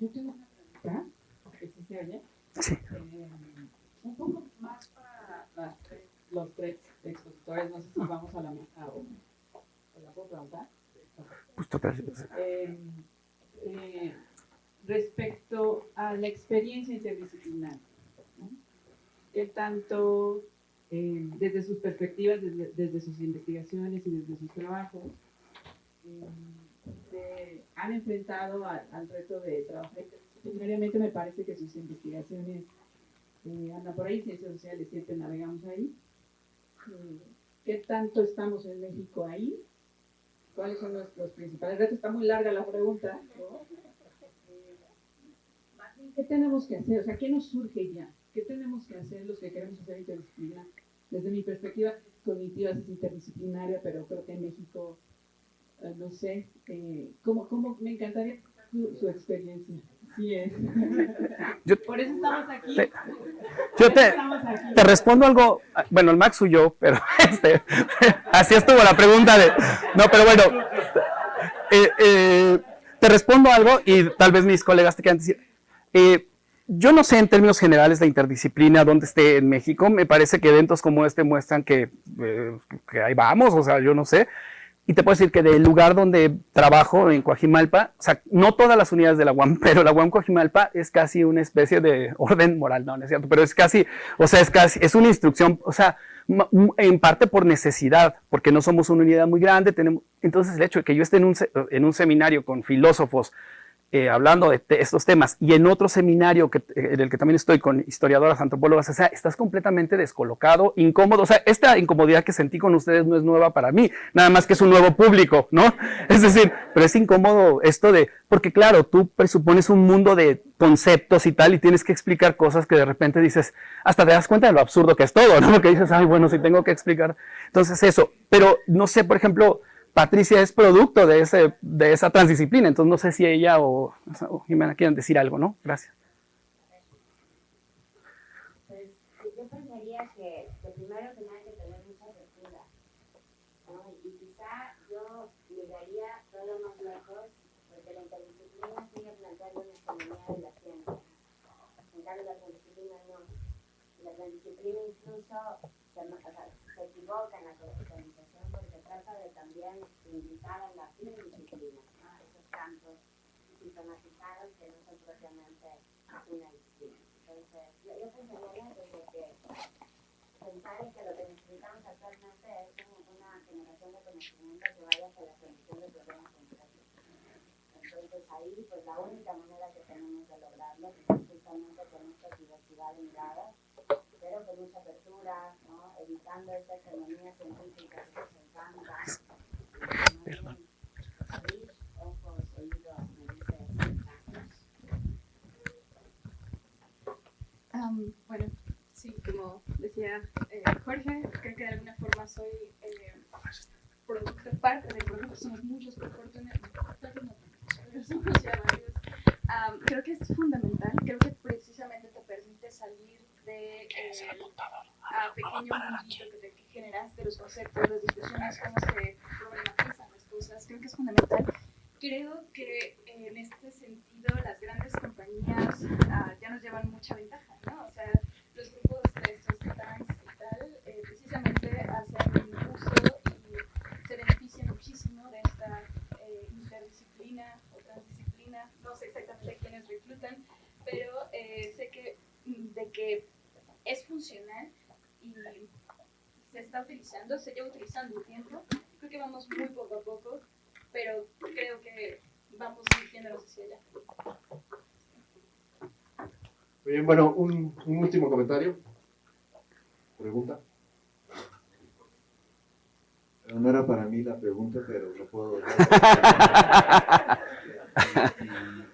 Yo tengo una pregunta, que sí se oye. Sí. Un poco más para los tres expositores, no sé si vamos a la mesa o la puedo preguntar. Pues total. Respecto a la experiencia interdisciplinar, ¿no? ¿Qué tanto, desde sus perspectivas, desde sus investigaciones y desde sus trabajos, se han enfrentado al reto de trabajar interdisciplinariamente? Me parece que sus investigaciones andan por ahí, ciencias sociales siempre navegamos ahí. ¿Qué tanto estamos en México ahí? ¿Cuáles son nuestros principales retos? Está muy larga la pregunta, ¿no? ¿Qué tenemos que hacer? O sea, ¿qué nos surge ya? ¿Qué tenemos que hacer los que queremos hacer interdisciplinar? Desde mi perspectiva cognitiva es interdisciplinaria, pero creo que en México, no sé, ¿cómo me encantaría su experiencia? Sí es. Por eso estamos aquí. Te respondo algo, bueno, el Max huyó, pero así estuvo la pregunta de, no, pero bueno, te respondo algo y tal vez mis colegas te quieran decir. Yo no sé en términos generales la interdisciplina dónde esté en México. Me parece que eventos como este muestran que ahí vamos, o sea, yo no sé. Y te puedo decir que del lugar donde trabajo, en Coajimalpa, o sea, no todas las unidades de la UAM, pero la UAM Coajimalpa es casi una especie de orden moral, no es cierto, pero es casi, o sea, es una instrucción, o sea, en parte por necesidad, porque no somos una unidad muy grande, entonces el hecho de que yo esté en un seminario con filósofos, hablando de estos temas, y en otro seminario en el que también estoy con historiadoras, antropólogas, o sea, estás completamente descolocado, incómodo, o sea, esta incomodidad que sentí con ustedes no es nueva para mí, nada más que es un nuevo público, ¿no? Es decir, pero es incómodo esto porque claro, tú presupones un mundo de conceptos y tal, y tienes que explicar cosas que de repente dices, hasta te das cuenta de lo absurdo que es todo, ¿no? Porque dices, ay, bueno, si tengo que explicar, entonces eso, pero no sé, por ejemplo, Patricia es producto de esa transdisciplina, entonces no sé si ella o Jimena quieran decir algo, ¿no? Gracias. Pues yo pensaría que primero tenía que tener mucha apertura, ¿no? Y quizá yo llegaría solo más lejos, porque la interdisciplina sigue planteando una economía de la ciencia. En cambio, la transdisciplina no. La transdisciplina incluso se equivoca en la conceptualización porque trata de también invitar a la disciplina, ¿no? Esos campos sistematizados que no son propiamente una disciplina. Entonces, yo pensaría desde que pensar en que lo que necesitamos actualmente es una generación de conocimiento que vaya hacia la solución de problemas concretos. Entonces ahí, pues la única manera que tenemos de lograrlo es justamente con esta diversidad de miradas, pero con mucha apertura, ¿no? Evitando esta hegemonía científica que nos encanta. Ojos, oídos, narices, bueno, sí, como decía Jorge, creo que de alguna forma soy parte del producto, somos muchos, por fortuna, somos ya varios. creo que es fundamental, creo que precisamente te permite salir de pequeño mundito que te generaste, los conceptos, las discusiones, cómo se problematizan las cosas, creo que es fundamental. Creo que en este sentido las grandes compañías ya nos llevan mucha ventaja, ¿no? O sea, los grupos de estos trans y tal, precisamente hacen uso y se benefician muchísimo de esta interdisciplina o transdisciplina, no sé exactamente quiénes reclutan, pero sé que de que es funcional y se está utilizando, se lleva utilizando un tiempo, creo que vamos muy poco a poco, pero creo que vamos dirigiéndonos hacia allá. Muy bien, bueno, un último comentario. ¿Pregunta? No era para mí la pregunta, pero lo puedo dar.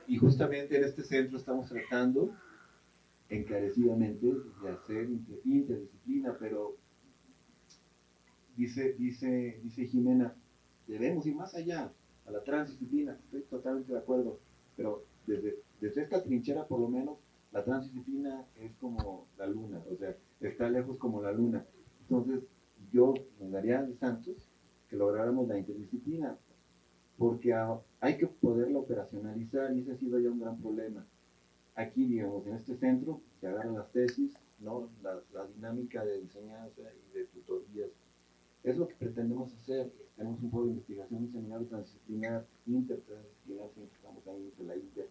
Y justamente en este centro estamos tratando encarecidamente de hacer interdisciplina, pero dice Jimena, debemos ir más allá, a la transdisciplina. Estoy totalmente de acuerdo, pero desde esta trinchera por lo menos la transdisciplina es como la luna, o sea, está lejos como la luna. Entonces yo me daría de santos que lográramos la interdisciplina, porque hay que poderla operacionalizar y ese ha sido ya un gran problema. Aquí, digamos, en este centro se agarran las tesis, ¿no? La dinámica de enseñanza y de tutorías. Es lo que pretendemos hacer. Tenemos un foro de investigación, un seminario transdisciplinar, intertransdisciplinar, siempre estamos ahí entre la inter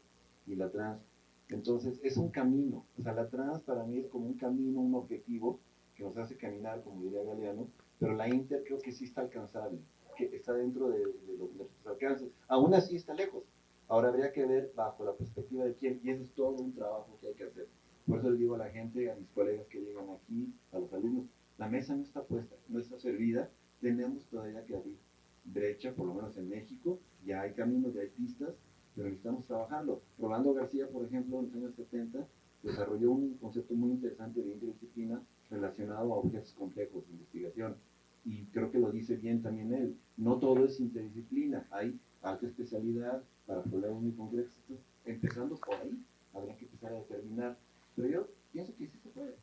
y la trans. Entonces, es un camino. O sea, la trans para mí es como un camino, un objetivo que nos hace caminar, como diría Galeano, pero la inter creo que sí está alcanzable, que está dentro de nuestros alcances. Aún así está lejos. Ahora habría que ver bajo la perspectiva de quién, y eso es todo un trabajo que hay que hacer. Por eso les digo a la gente, a mis colegas que llegan aquí, a los alumnos, la mesa no está puesta, no está servida, tenemos todavía que abrir brecha, por lo menos en México, ya hay caminos, ya hay pistas, pero necesitamos trabajarlo. Rolando García, por ejemplo, en los años 70, desarrolló un concepto muy interesante de interdisciplina relacionado a objetos complejos de investigación, y creo que lo dice bien también él, no todo es interdisciplina, hay alta especialidad para problemas muy concretos, empezando por ahí, habría que empezar a determinar, pero yo pienso que sí se puede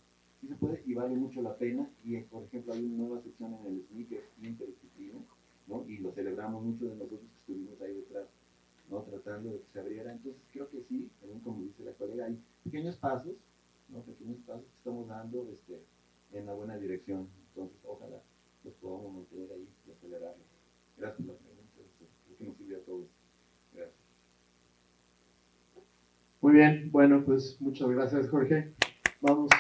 y vale mucho la pena, y por ejemplo hay una nueva sección en el SNI que es interdisciplina, ¿no? Y lo celebramos mucho de nosotros que estuvimos ahí detrás, ¿no? Tratando de que se abriera. Entonces creo que sí, también como dice la colega, hay pequeños pasos, ¿no? Pequeños pasos que estamos dando en la buena dirección, entonces ojalá los podamos mantener ahí y acelerarlo. Gracias por la pregunta, creo que nos sirve a todos. Gracias. Muy bien, bueno, pues muchas gracias, Jorge. Vamos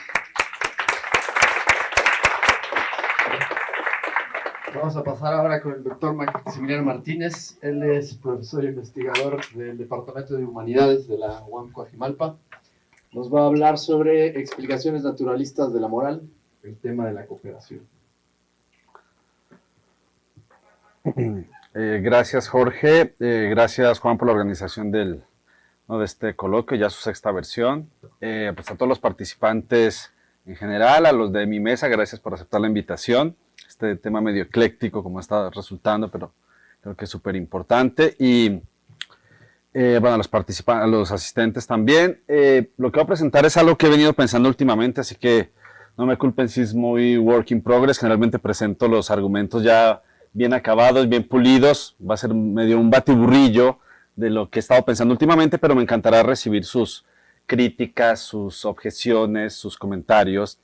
a pasar ahora con el doctor Maximiliano Martínez. Él es profesor investigador del Departamento de Humanidades de la UAM Coajimalpa. Nos va a hablar sobre explicaciones naturalistas de la moral, el tema de la cooperación. Gracias, Jorge. Gracias, Juan, por la organización de este coloquio, ya su sexta versión. Pues a todos los participantes en general, a los de mi mesa, gracias por aceptar la invitación. Este tema medio ecléctico como está resultando, pero creo que es súper importante. Y bueno, a los participantes, a los asistentes también. Lo que voy a presentar es algo que he venido pensando últimamente, así que no me culpen si es muy work in progress. Generalmente presento los argumentos ya bien acabados, bien pulidos. Va a ser medio un batiburrillo de lo que he estado pensando últimamente, pero me encantará recibir sus críticas, sus objeciones, sus comentarios.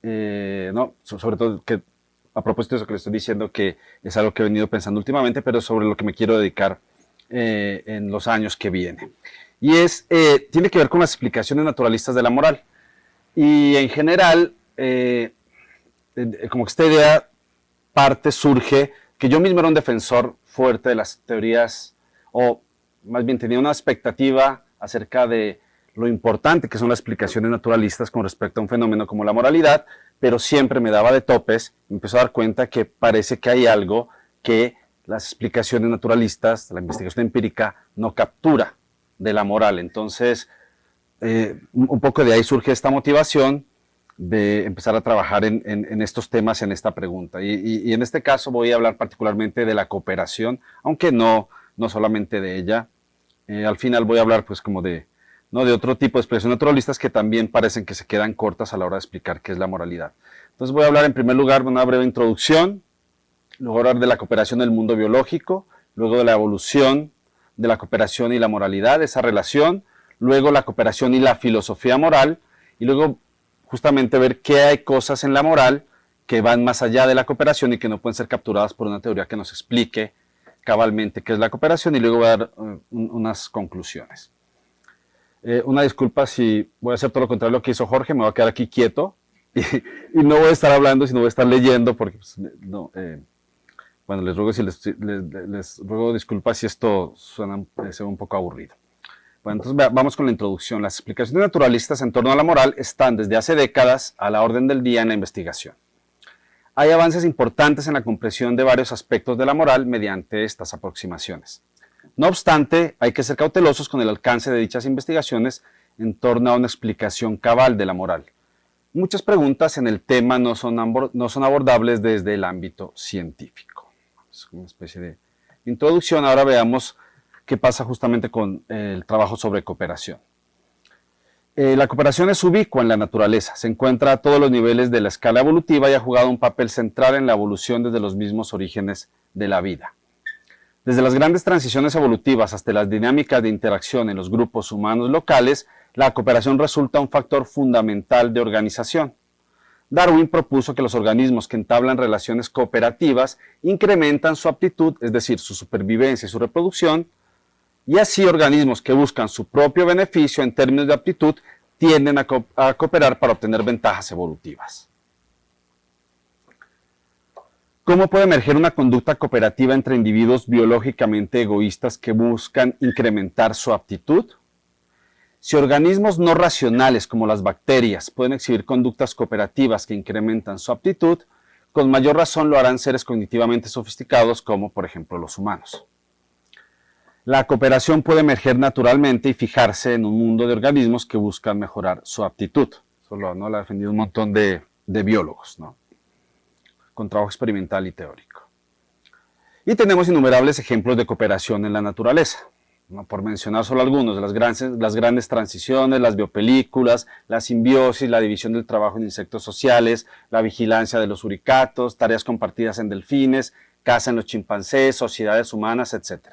No, sobre todo que a propósito de eso que le estoy diciendo, que es algo que he venido pensando últimamente, pero sobre lo que me quiero dedicar en los años que vienen. Y tiene que ver con las explicaciones naturalistas de la moral. Y en general, como que esta idea surge que yo mismo era un defensor fuerte de las teorías, o más bien tenía una expectativa acerca de lo importante que son las explicaciones naturalistas con respecto a un fenómeno como la moralidad, pero siempre me daba de topes y me empezó a dar cuenta que parece que hay algo que las explicaciones naturalistas, la investigación empírica, no captura de la moral. Entonces, un poco de ahí surge esta motivación de empezar a trabajar en estos temas, en esta pregunta. Y en este caso voy a hablar particularmente de la cooperación, aunque no solamente de ella. Al final voy a hablar pues como de ¿no?, de otro tipo de expresiones naturalistas que también parecen que se quedan cortas a la hora de explicar qué es la moralidad. Entonces voy a hablar en primer lugar de una breve introducción, luego hablar de la cooperación del mundo biológico, luego de la evolución de la cooperación y la moralidad, esa relación, luego la cooperación y la filosofía moral, y luego justamente ver qué hay cosas en la moral que van más allá de la cooperación y que no pueden ser capturadas por una teoría que nos explique cabalmente qué es la cooperación, y luego voy a dar unas conclusiones. Una disculpa si voy a hacer todo lo contrario de lo que hizo Jorge, me voy a quedar aquí quieto y no voy a estar hablando, sino voy a estar leyendo, porque pues, bueno, les ruego, les ruego disculpas si esto suena se ve un poco aburrido. Bueno, entonces vamos con la introducción. Las explicaciones naturalistas en torno a la moral están desde hace décadas a la orden del día en la investigación. Hay avances importantes en la comprensión de varios aspectos de la moral mediante estas aproximaciones. No obstante, hay que ser cautelosos con el alcance de dichas investigaciones en torno a una explicación cabal de la moral. Muchas preguntas en el tema no son abordables desde el ámbito científico. Es una especie de introducción. Ahora veamos qué pasa justamente con el trabajo sobre cooperación. La cooperación es ubicua en la naturaleza, se encuentra a todos los niveles de la escala evolutiva y ha jugado un papel central en la evolución desde los mismos orígenes de la vida. Desde las grandes transiciones evolutivas hasta las dinámicas de interacción en los grupos humanos locales, la cooperación resulta un factor fundamental de organización. Darwin propuso que los organismos que entablan relaciones cooperativas incrementan su aptitud, es decir, su supervivencia y su reproducción, y así organismos que buscan su propio beneficio en términos de aptitud tienden a cooperar para obtener ventajas evolutivas. ¿Cómo puede emerger una conducta cooperativa entre individuos biológicamente egoístas que buscan incrementar su aptitud? Si organismos no racionales como las bacterias pueden exhibir conductas cooperativas que incrementan su aptitud, con mayor razón lo harán seres cognitivamente sofisticados como, por ejemplo, los humanos. La cooperación puede emerger naturalmente y fijarse en un mundo de organismos que buscan mejorar su aptitud. Eso lo ha defendido un montón de biólogos, ¿no?, con trabajo experimental y teórico. Y tenemos innumerables ejemplos de cooperación en la naturaleza, ¿no?, por mencionar solo algunos, de las grandes transiciones, las biopelículas, la simbiosis, la división del trabajo en insectos sociales, la vigilancia de los suricatos, tareas compartidas en delfines, caza en los chimpancés, sociedades humanas, etc.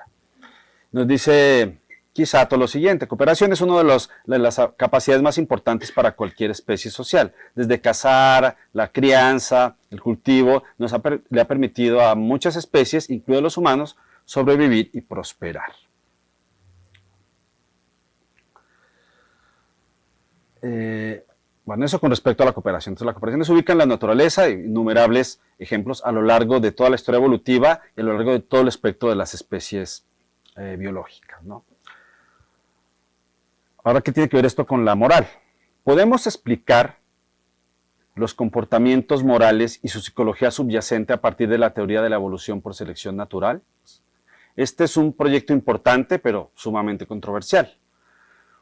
Nos dice Quisato lo siguiente: cooperación es una de las capacidades más importantes para cualquier especie social. Desde cazar, la crianza, el cultivo, le ha permitido a muchas especies, incluidos los humanos, sobrevivir y prosperar. Bueno, eso con respecto a la cooperación. Entonces, la cooperación se ubica en la naturaleza, innumerables ejemplos a lo largo de toda la historia evolutiva y a lo largo de todo el espectro de las especies biológicas, ¿no? Ahora, ¿qué tiene que ver esto con la moral? ¿Podemos explicar los comportamientos morales y su psicología subyacente a partir de la teoría de la evolución por selección natural? Este es un proyecto importante, pero sumamente controversial.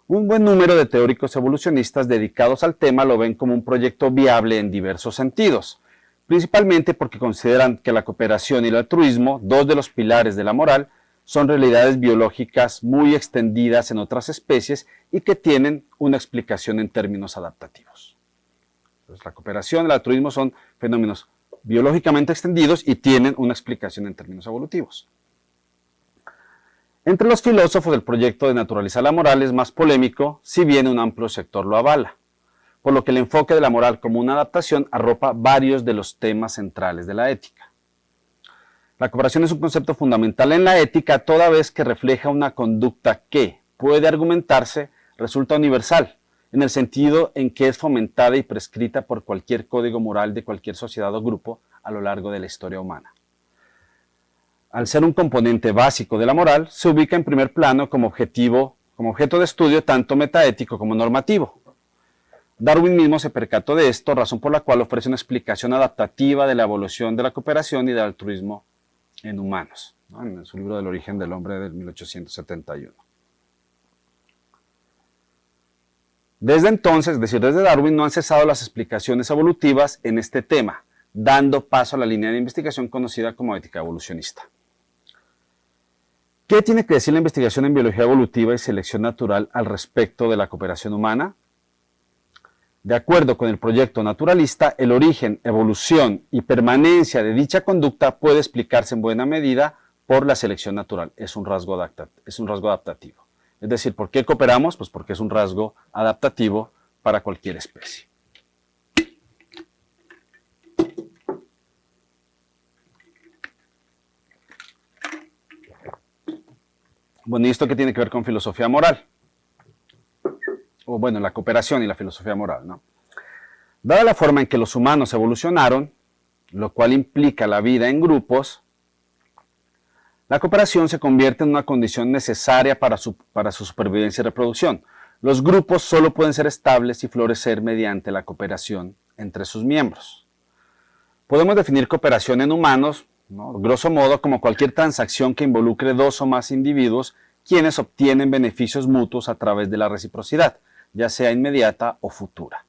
Un buen número de teóricos evolucionistas dedicados al tema lo ven como un proyecto viable en diversos sentidos, principalmente porque consideran que la cooperación y el altruismo, dos de los pilares de la moral, son realidades biológicas muy extendidas en otras especies y que tienen una explicación en términos adaptativos. Entonces, la cooperación y el altruismo son fenómenos biológicamente extendidos y tienen una explicación en términos evolutivos. Entre los filósofos del proyecto de naturalizar la moral es más polémico, si bien un amplio sector lo avala, por lo que el enfoque de la moral como una adaptación arropa varios de los temas centrales de la ética. La cooperación es un concepto fundamental en la ética, toda vez que refleja una conducta que, puede argumentarse, resulta universal, en el sentido en que es fomentada y prescrita por cualquier código moral de cualquier sociedad o grupo a lo largo de la historia humana. Al ser un componente básico de la moral, se ubica en primer plano como objeto de estudio tanto metaético como normativo. Darwin mismo se percató de esto, razón por la cual ofrece una explicación adaptativa de la evolución de la cooperación y del altruismo en humanos, ¿no?, en su libro del origen del hombre de 1871. Desde entonces, es decir, desde Darwin, no han cesado las explicaciones evolutivas en este tema, dando paso a la línea de investigación conocida como ética evolucionista. ¿Qué tiene que decir la investigación en biología evolutiva y selección natural al respecto de la cooperación humana? De acuerdo con el proyecto naturalista, el origen, evolución y permanencia de dicha conducta puede explicarse en buena medida por la selección natural. Es un rasgo adaptativo. Es decir, ¿por qué cooperamos? Pues porque es un rasgo adaptativo para cualquier especie. Bueno, ¿y esto qué tiene que ver con filosofía moral? O bueno, la cooperación y la filosofía moral, ¿no? Dada la forma en que los humanos evolucionaron, lo cual implica la vida en grupos, la cooperación se convierte en una condición necesaria para su supervivencia y reproducción. Los grupos solo pueden ser estables y florecer mediante la cooperación entre sus miembros. Podemos definir cooperación en humanos, ¿no?, grosso modo, como cualquier transacción que involucre dos o más individuos quienes obtienen beneficios mutuos a través de la reciprocidad, ya sea inmediata o futura.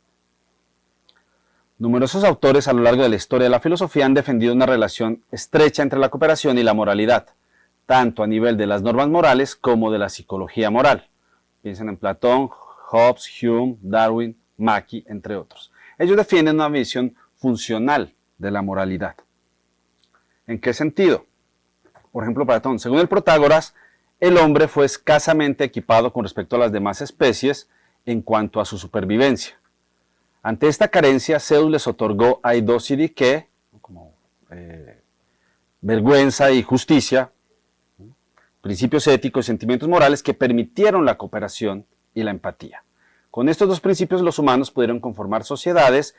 Numerosos autores a lo largo de la historia de la filosofía han defendido una relación estrecha entre la cooperación y la moralidad, tanto a nivel de las normas morales como de la psicología moral. Piensen en Platón, Hobbes, Hume, Darwin, Mackie, entre otros. Ellos defienden una visión funcional de la moralidad. ¿En qué sentido? Por ejemplo, Platón, según el Protágoras, el hombre fue escasamente equipado con respecto a las demás especies en cuanto a su supervivencia. Ante esta carencia, Zeus les otorgó a Eidos y Dike, como vergüenza y justicia, principios éticos y sentimientos morales que permitieron la cooperación y la empatía. Con estos dos principios los humanos pudieron conformar sociedades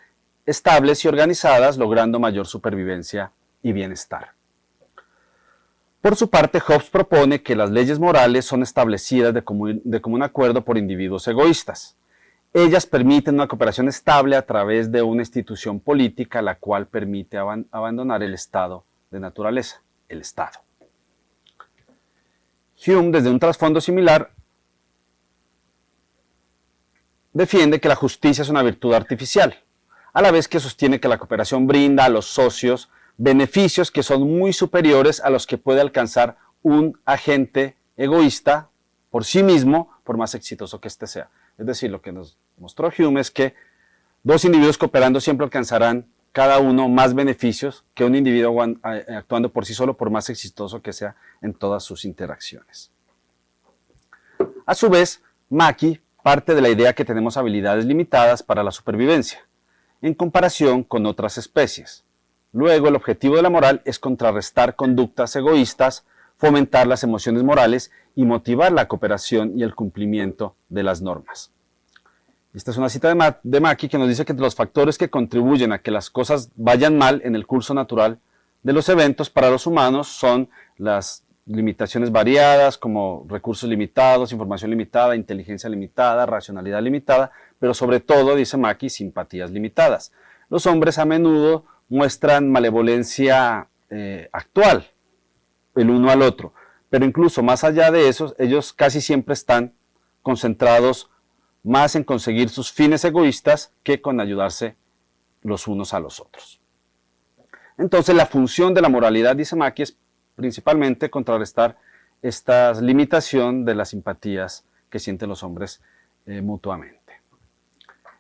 estables y organizadas, logrando mayor supervivencia y bienestar. Por su parte, Hobbes propone que las leyes morales son establecidas de común acuerdo por individuos egoístas. Ellas permiten una cooperación estable a través de una institución política, la cual permite abandonar el estado de naturaleza, el Estado. Hume, desde un trasfondo similar, defiende que la justicia es una virtud artificial, a la vez que sostiene que la cooperación brinda a los socios beneficios que son muy superiores a los que puede alcanzar un agente egoísta por sí mismo, por más exitoso que éste sea. Es decir, lo que nos mostró Hume es que dos individuos cooperando siempre alcanzarán cada uno más beneficios que un individuo actuando por sí solo, por más exitoso que sea en todas sus interacciones. A su vez, Mackie parte de la idea que tenemos habilidades limitadas para la supervivencia, en comparación con otras especies. Luego, el objetivo de la moral es contrarrestar conductas egoístas, fomentar las emociones morales y motivar la cooperación y el cumplimiento de las normas. Esta es una cita de Mackie que nos dice que entre los factores que contribuyen a que las cosas vayan mal en el curso natural de los eventos para los humanos son las limitaciones variadas, como recursos limitados, información limitada, inteligencia limitada, racionalidad limitada, pero sobre todo, dice Mackie, simpatías limitadas. Los hombres a menudo muestran malevolencia actual, el uno al otro, pero incluso más allá de eso, ellos casi siempre están concentrados más en conseguir sus fines egoístas que con ayudarse los unos a los otros. Entonces, la función de la moralidad, dice Mackie, es principalmente contrarrestar esta limitación de las simpatías que sienten los hombres mutuamente.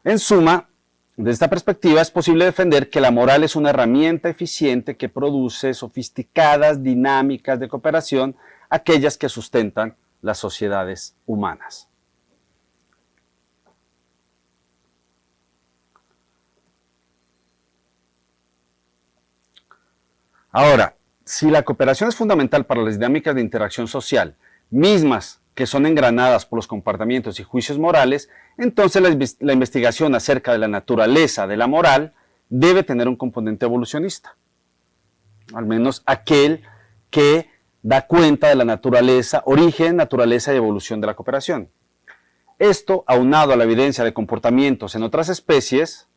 En suma, desde esta perspectiva es posible defender que la moral es una herramienta eficiente que produce sofisticadas dinámicas de cooperación, aquellas que sustentan las sociedades humanas. Ahora, si la cooperación es fundamental para las dinámicas de interacción social, mismas que son engranadas por los comportamientos y juicios morales, entonces la investigación acerca de la naturaleza de la moral debe tener un componente evolucionista. Al menos aquel que da cuenta de la naturaleza, origen, naturaleza y evolución de la cooperación. Esto, aunado a la evidencia de comportamientos en otras especies,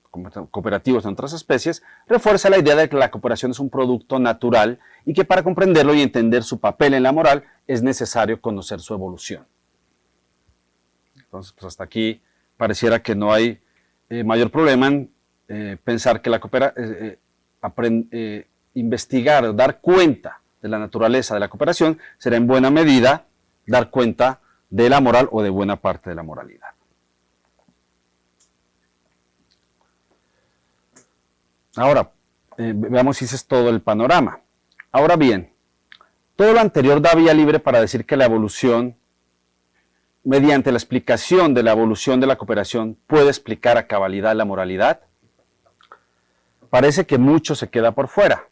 cooperativos en otras especies, refuerza la idea de que la cooperación es un producto natural y que para comprenderlo y entender su papel en la moral es necesario conocer su evolución. Entonces, pues hasta aquí pareciera que no hay mayor problema en pensar que la investigar, dar cuenta de la naturaleza de la cooperación será en buena medida dar cuenta de la moral o de buena parte de la moralidad. Ahora, veamos si ese es todo el panorama. Ahora bien, todo lo anterior da vía libre para decir que la evolución, mediante la explicación de la evolución de la cooperación, puede explicar a cabalidad la moralidad. Parece que mucho se queda por fuera.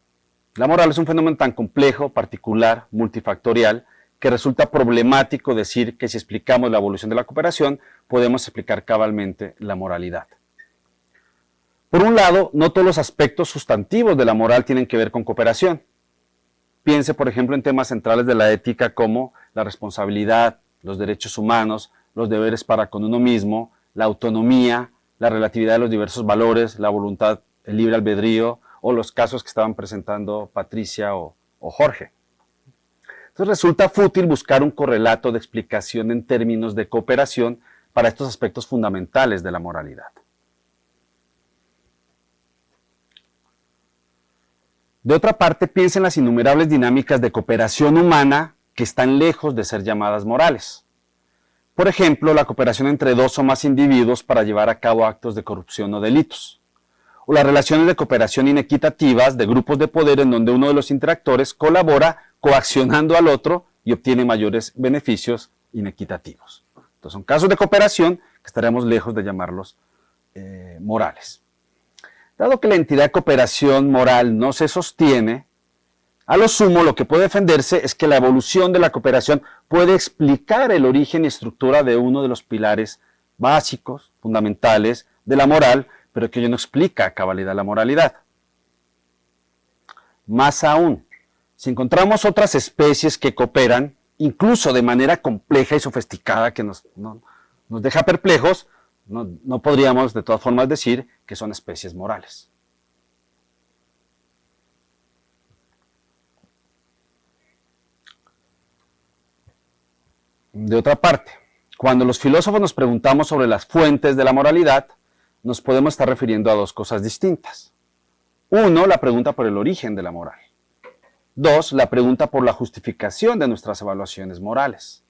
La moral es un fenómeno tan complejo, particular, multifactorial, que resulta problemático decir que si explicamos la evolución de la cooperación, podemos explicar cabalmente la moralidad. Por un lado, no todos los aspectos sustantivos de la moral tienen que ver con cooperación. Piense, por ejemplo, en temas centrales de la ética como la responsabilidad, los derechos humanos, los deberes para con uno mismo, la autonomía, la relatividad de los diversos valores, la voluntad, el libre albedrío, o los casos que estaban presentando Patricia o Jorge. Entonces resulta fútil buscar un correlato de explicación en términos de cooperación para estos aspectos fundamentales de la moralidad. De otra parte, piensa en las innumerables dinámicas de cooperación humana que están lejos de ser llamadas morales. Por ejemplo, la cooperación entre dos o más individuos para llevar a cabo actos de corrupción o delitos. O las relaciones de cooperación inequitativas de grupos de poder en donde uno de los interactores colabora coaccionando al otro y obtiene mayores beneficios inequitativos. Entonces son casos de cooperación que estaremos lejos de llamarlos morales. Dado que la entidad de cooperación moral no se sostiene, a lo sumo lo que puede defenderse es que la evolución de la cooperación puede explicar el origen y estructura de uno de los pilares básicos, fundamentales de la moral, pero que ello no explica a cabalidad la moralidad. Más aún, si encontramos otras especies que cooperan, incluso de manera compleja y sofisticada que nos deja perplejos, no podríamos de todas formas decir que son especies morales. De otra parte, cuando los filósofos nos preguntamos sobre las fuentes de la moralidad, nos podemos estar refiriendo a dos cosas distintas. Uno, la pregunta por el origen de la moral. Dos, la pregunta por la justificación de nuestras evaluaciones morales.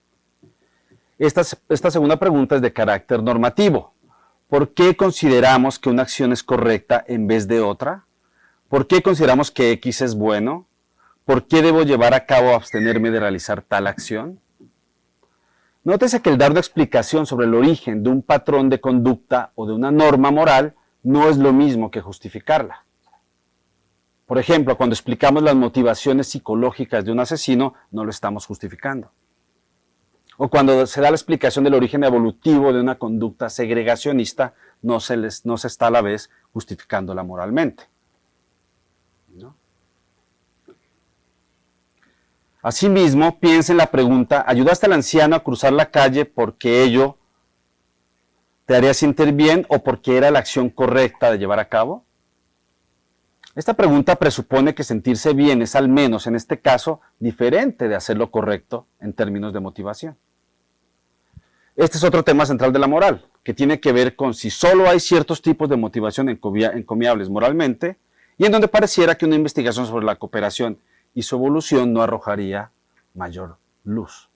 Esta segunda pregunta es de carácter normativo. ¿Por qué consideramos que una acción es correcta en vez de otra? ¿Por qué consideramos que X es bueno? ¿Por qué debo llevar a cabo o abstenerme de realizar tal acción? Nótese que el dar una explicación sobre el origen de un patrón de conducta o de una norma moral no es lo mismo que justificarla. Por ejemplo, cuando explicamos las motivaciones psicológicas de un asesino, no lo estamos justificando. O cuando se da la explicación del origen evolutivo de una conducta segregacionista, no se está a la vez justificándola moralmente. ¿No? Asimismo, piensa en la pregunta, ¿ayudaste al anciano a cruzar la calle porque ello te haría sentir bien o porque era la acción correcta de llevar a cabo? Esta pregunta presupone que sentirse bien es, al menos en este caso, diferente de hacer lo correcto en términos de motivación. Este es otro tema central de la moral, que tiene que ver con si solo hay ciertos tipos de motivación encomiables moralmente y en donde pareciera que una investigación sobre la cooperación y su evolución no arrojaría mayor luz.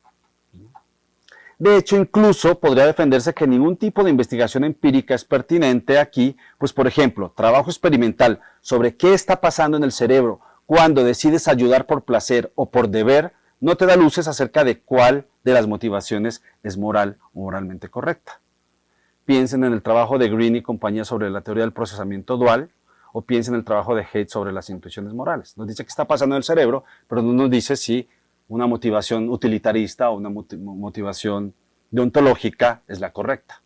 De hecho, incluso podría defenderse que ningún tipo de investigación empírica es pertinente aquí, pues por ejemplo, trabajo experimental sobre qué está pasando en el cerebro cuando decides ayudar por placer o por deber, no te da luces acerca de cuál de las motivaciones es moral o moralmente correcta. Piensen en el trabajo de Green y compañía sobre la teoría del procesamiento dual, o piensen en el trabajo de Haidt sobre las intuiciones morales. Nos dice qué está pasando en el cerebro, pero no nos dice si una motivación utilitarista o una motivación deontológica es la correcta.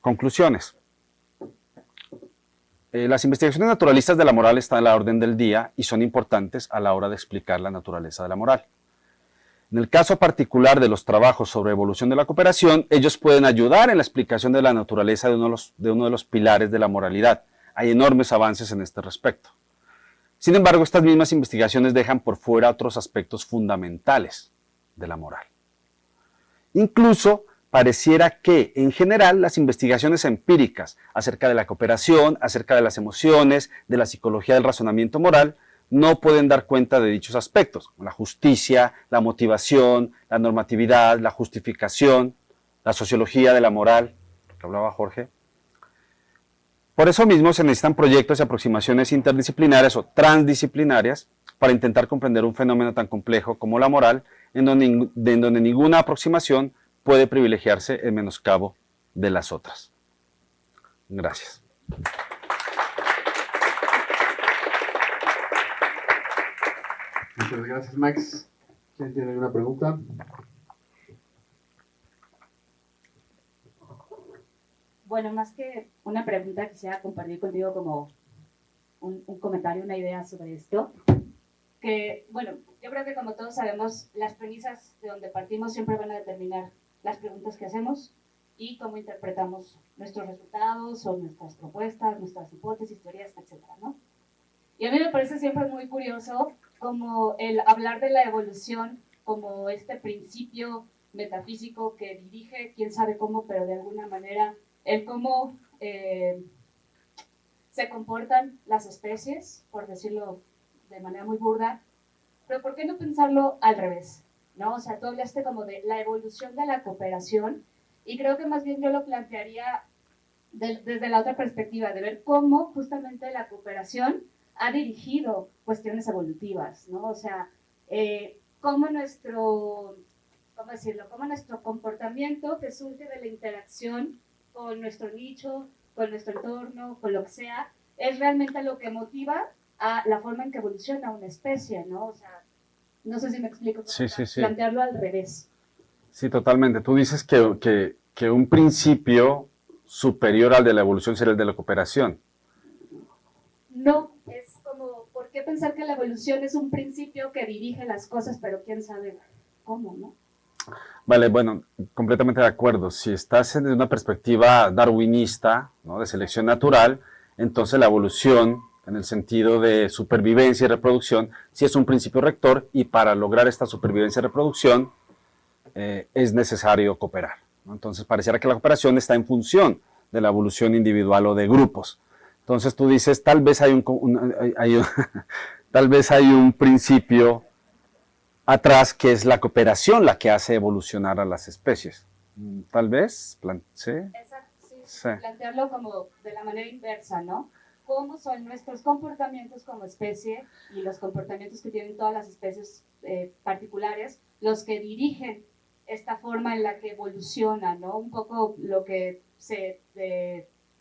Conclusiones. Las investigaciones naturalistas de la moral están a la orden del día y son importantes a la hora de explicar la naturaleza de la moral. En el caso particular de los trabajos sobre evolución de la cooperación, ellos pueden ayudar en la explicación de la naturaleza de uno de los pilares de la moralidad. Hay enormes avances en este respecto. Sin embargo, estas mismas investigaciones dejan por fuera otros aspectos fundamentales de la moral. Incluso pareciera que, en general, las investigaciones empíricas acerca de la cooperación, acerca de las emociones, de la psicología del razonamiento moral, no pueden dar cuenta de dichos aspectos, como la justicia, la motivación, la normatividad, la justificación, la sociología de la moral, que hablaba Jorge. Por eso mismo se necesitan proyectos y aproximaciones interdisciplinarias o transdisciplinarias para intentar comprender un fenómeno tan complejo como la moral, en donde ninguna aproximación puede privilegiarse en menoscabo de las otras. Gracias. Muchas gracias, Max. ¿Quién tiene alguna pregunta? Bueno, más que una pregunta, quisiera compartir contigo como un comentario, una idea sobre esto. Que, bueno, yo creo que como todos sabemos, las premisas de donde partimos siempre van a determinar las preguntas que hacemos y cómo interpretamos nuestros resultados o nuestras propuestas, nuestras hipótesis, teorías, etcétera, ¿no? Y a mí me parece siempre muy curioso como el hablar de la evolución como este principio metafísico que dirige, quién sabe cómo, pero de alguna manera, el cómo se comportan las especies, por decirlo de manera muy burda, pero ¿por qué no pensarlo al revés? ¿No? O sea, tú hablaste como de la evolución de la cooperación y creo que más bien yo lo plantearía desde la otra perspectiva, de ver cómo justamente la cooperación ha dirigido cuestiones evolutivas, ¿no? O sea, cómo nuestro, ¿cómo decirlo? Cómo nuestro comportamiento que surge de la interacción con nuestro nicho, con nuestro entorno, con lo que sea, es realmente lo que motiva a la forma en que evoluciona una especie, ¿no? O sea, no sé si me explico. Sí. Plantearlo al revés. Sí, totalmente. Tú dices que un principio superior al de la evolución sería el de la cooperación. No, es como, ¿por qué pensar que la evolución es un principio que dirige las cosas, pero quién sabe cómo, ¿no? Vale, bueno, completamente de acuerdo. Si estás desde una perspectiva darwinista, ¿no?, de selección natural, entonces la evolución, en el sentido de supervivencia y reproducción, sí es un principio rector y para lograr esta supervivencia y reproducción es necesario cooperar, ¿no? Entonces pareciera que la cooperación está en función de la evolución individual o de grupos. Entonces tú dices, tal vez hay tal vez hay un principio atrás que es la cooperación la que hace evolucionar a las especies. Tal vez, ¿sí? Exacto, sí. Plantearlo como de la manera inversa, ¿no? Cómo son nuestros comportamientos como especie y los comportamientos que tienen todas las especies particulares, los que dirigen esta forma en la que evoluciona, ¿no? Un poco lo que se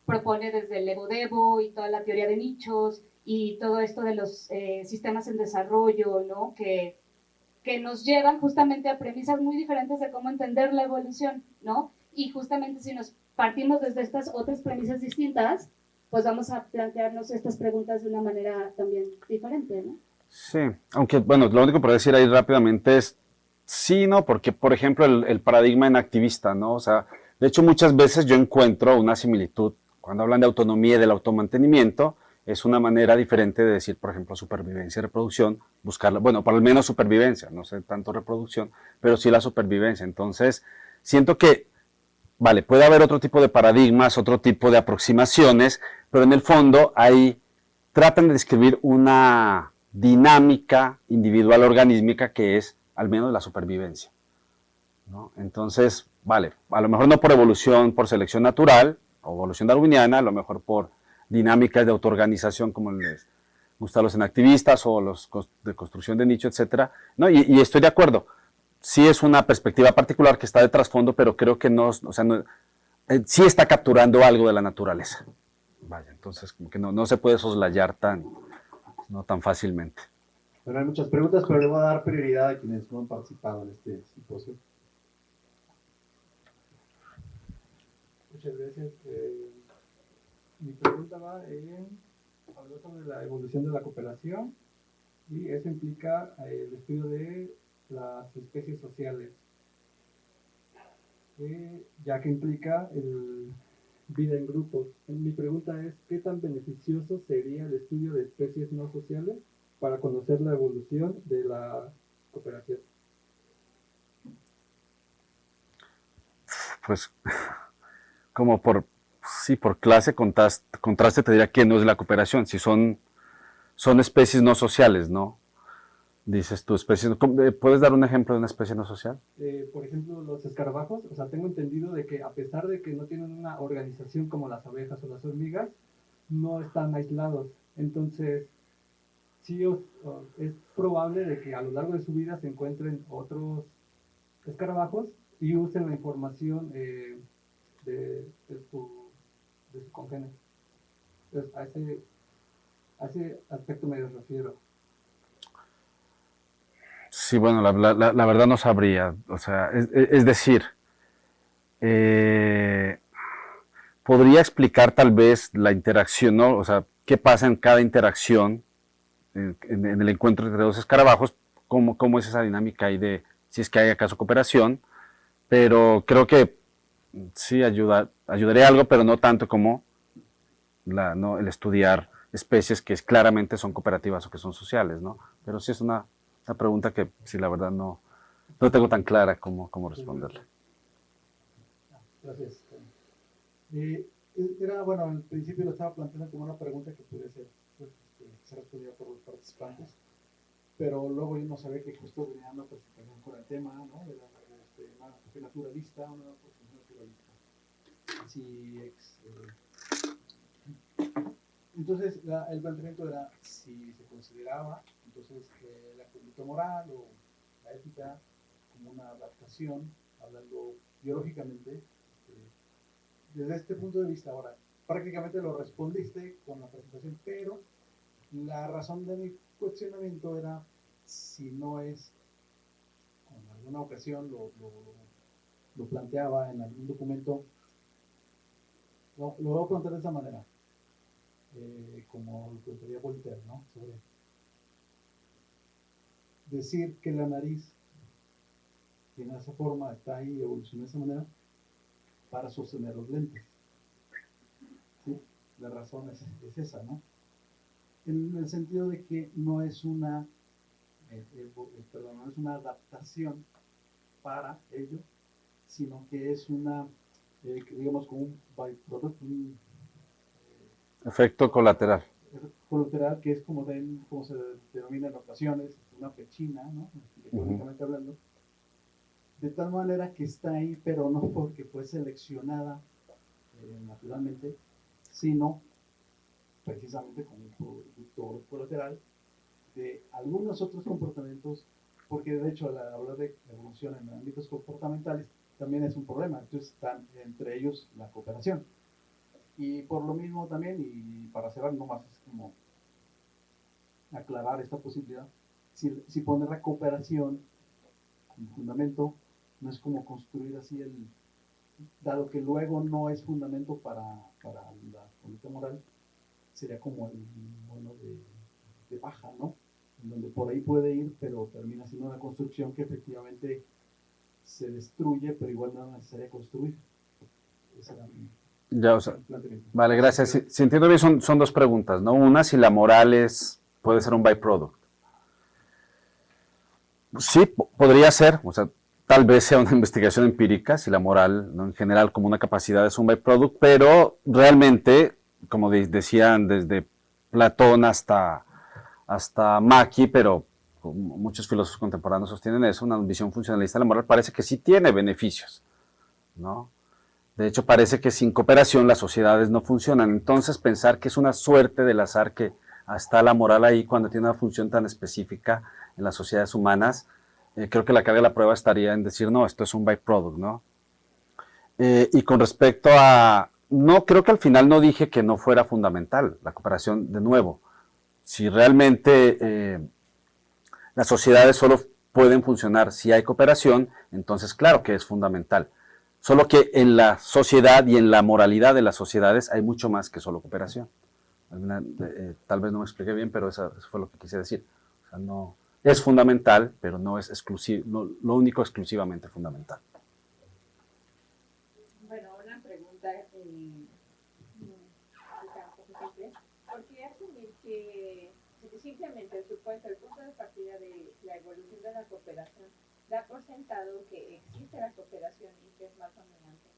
propone desde el Evo-Devo y toda la teoría de nichos y todo esto de los sistemas en desarrollo, ¿no? Que nos llevan justamente a premisas muy diferentes de cómo entender la evolución, ¿no? Y justamente si nos partimos desde estas otras premisas distintas, pues vamos a plantearnos estas preguntas de una manera también diferente, ¿no? Sí, aunque, bueno, lo único que puedo decir ahí rápidamente es sí, ¿no? Porque, por ejemplo, el paradigma enactivista, ¿no? O sea, de hecho, muchas veces yo encuentro una similitud. Cuando hablan de autonomía y del automantenimiento, es una manera diferente de decir, por ejemplo, supervivencia y reproducción, buscarla, bueno, por lo menos supervivencia, no sé tanto reproducción, pero sí la supervivencia. Entonces, siento que, vale, puede haber otro tipo de paradigmas, otro tipo de aproximaciones, pero en el fondo ahí tratan de describir una dinámica individual organísmica que es al menos la supervivencia, ¿no? Entonces, vale, a lo mejor no por evolución, por selección natural o evolución darwiniana, a lo mejor por dinámicas de autoorganización como les gustan los enactivistas o los de construcción de nicho, etcétera, ¿no? Y estoy de acuerdo, sí es una perspectiva particular que está de trasfondo, pero creo que no, o sea, no, sí está capturando algo de la naturaleza. Vaya, entonces como que no se puede soslayar tan fácilmente. Bueno, hay muchas preguntas, pero le voy a dar prioridad a quienes no han participado en este simposio. Muchas gracias. Mi pregunta va habló sobre la evolución de la cooperación y eso implica el estudio de las especies sociales, ya que implica vida en grupos. Mi pregunta es, ¿qué tan beneficioso sería el estudio de especies no sociales para conocer la evolución de la cooperación? pues, como por clase, contraste te diría que no es la cooperación, si son especies no sociales, ¿no? Dices tú, especies, ¿puedes dar un ejemplo de una especie no social? Por ejemplo, los escarabajos, o sea, tengo entendido de que a pesar de que no tienen una organización como las abejas o las hormigas, no están aislados. Entonces, sí es probable de que a lo largo de su vida se encuentren otros escarabajos y usen la información de su congénere. Entonces, a ese aspecto me refiero. Sí, bueno, la verdad no sabría. O sea, es decir, podría explicar tal vez la interacción, ¿no? O sea, qué pasa en cada interacción, en el encuentro entre dos escarabajos, cómo es esa dinámica ahí de si es que hay acaso cooperación, pero creo que sí ayudaría algo, pero no tanto como el estudiar especies que claramente son cooperativas o que son sociales, ¿no? Pero sí es una pregunta que sí, la verdad no tengo tan clara cómo responderle. Gracias. Bueno, al principio lo estaba planteando como una pregunta que puede ser respondida por los participantes, pero luego yo no sabía que justo venía una presentación con el tema, ¿no? De una naturalista, una naturalista. Así entonces, el planteamiento era si se consideraba entonces la conducta moral o la ética como una adaptación, hablando biológicamente, desde este punto de vista. Ahora, prácticamente lo respondiste con la presentación, pero la razón de mi cuestionamiento era si no es, en alguna ocasión lo planteaba en algún documento, lo voy a plantear de esa manera. Como lo plantearía Voltaire, ¿no? Sobre decir que la nariz tiene esa forma, está ahí, evoluciona de esa manera para sostener los lentes. ¿Sí? La razón es esa, ¿no? En el sentido de que no es una no es una adaptación para ello, sino que es una, digamos, como un byproduct, Efecto colateral. Colateral, que es como se denomina en ocasiones, una pechina, ¿no? Económicamente hablando, de tal manera que está ahí, pero no porque fue seleccionada naturalmente, sino precisamente como un producto colateral de algunos otros comportamientos, porque de hecho al hablar de evolución en ámbitos comportamentales también es un problema. Entonces están entre ellos la cooperación. Y por lo mismo también, y para cerrar nomás, es como aclarar esta posibilidad, si poner la cooperación como fundamento, no es como construir así dado que luego no es fundamento para la conducta moral, sería como el mono de paja, ¿no? En donde por ahí puede ir, pero termina siendo una construcción que efectivamente se destruye, pero igual no es necesaria construir. Esa era mi... Ya, o sea, vale, gracias. Si entiendo bien, son dos preguntas, ¿no? Una, si la moral puede ser un byproduct. Sí, podría ser, o sea, tal vez sea una investigación empírica, si la moral, ¿no? En general, como una capacidad es un byproduct, pero realmente, como decían desde Platón hasta Macchi, pero muchos filósofos contemporáneos sostienen eso, una visión funcionalista de la moral parece que sí tiene beneficios, ¿no? De hecho, parece que sin cooperación las sociedades no funcionan. Entonces, pensar que es una suerte del azar que está la moral ahí cuando tiene una función tan específica en las sociedades humanas, creo que la carga de la prueba estaría en decir, no, esto es un byproduct, ¿no? Y con respecto a... No, creo que al final no dije que no fuera fundamental la cooperación, de nuevo. Si realmente las sociedades solo pueden funcionar si hay cooperación, entonces claro que es fundamental. Solo que en la sociedad y en la moralidad de las sociedades hay mucho más que solo cooperación. Tal vez no me expliqué bien, pero eso fue lo que quise decir. O sea, no, es fundamental, pero no es exclusivo, lo único exclusivamente fundamental. Bueno, una pregunta ¿por qué asumir que simplemente supone el punto de partida de la evolución de la cooperación da por sentado que existe la cooperación y que es más dominante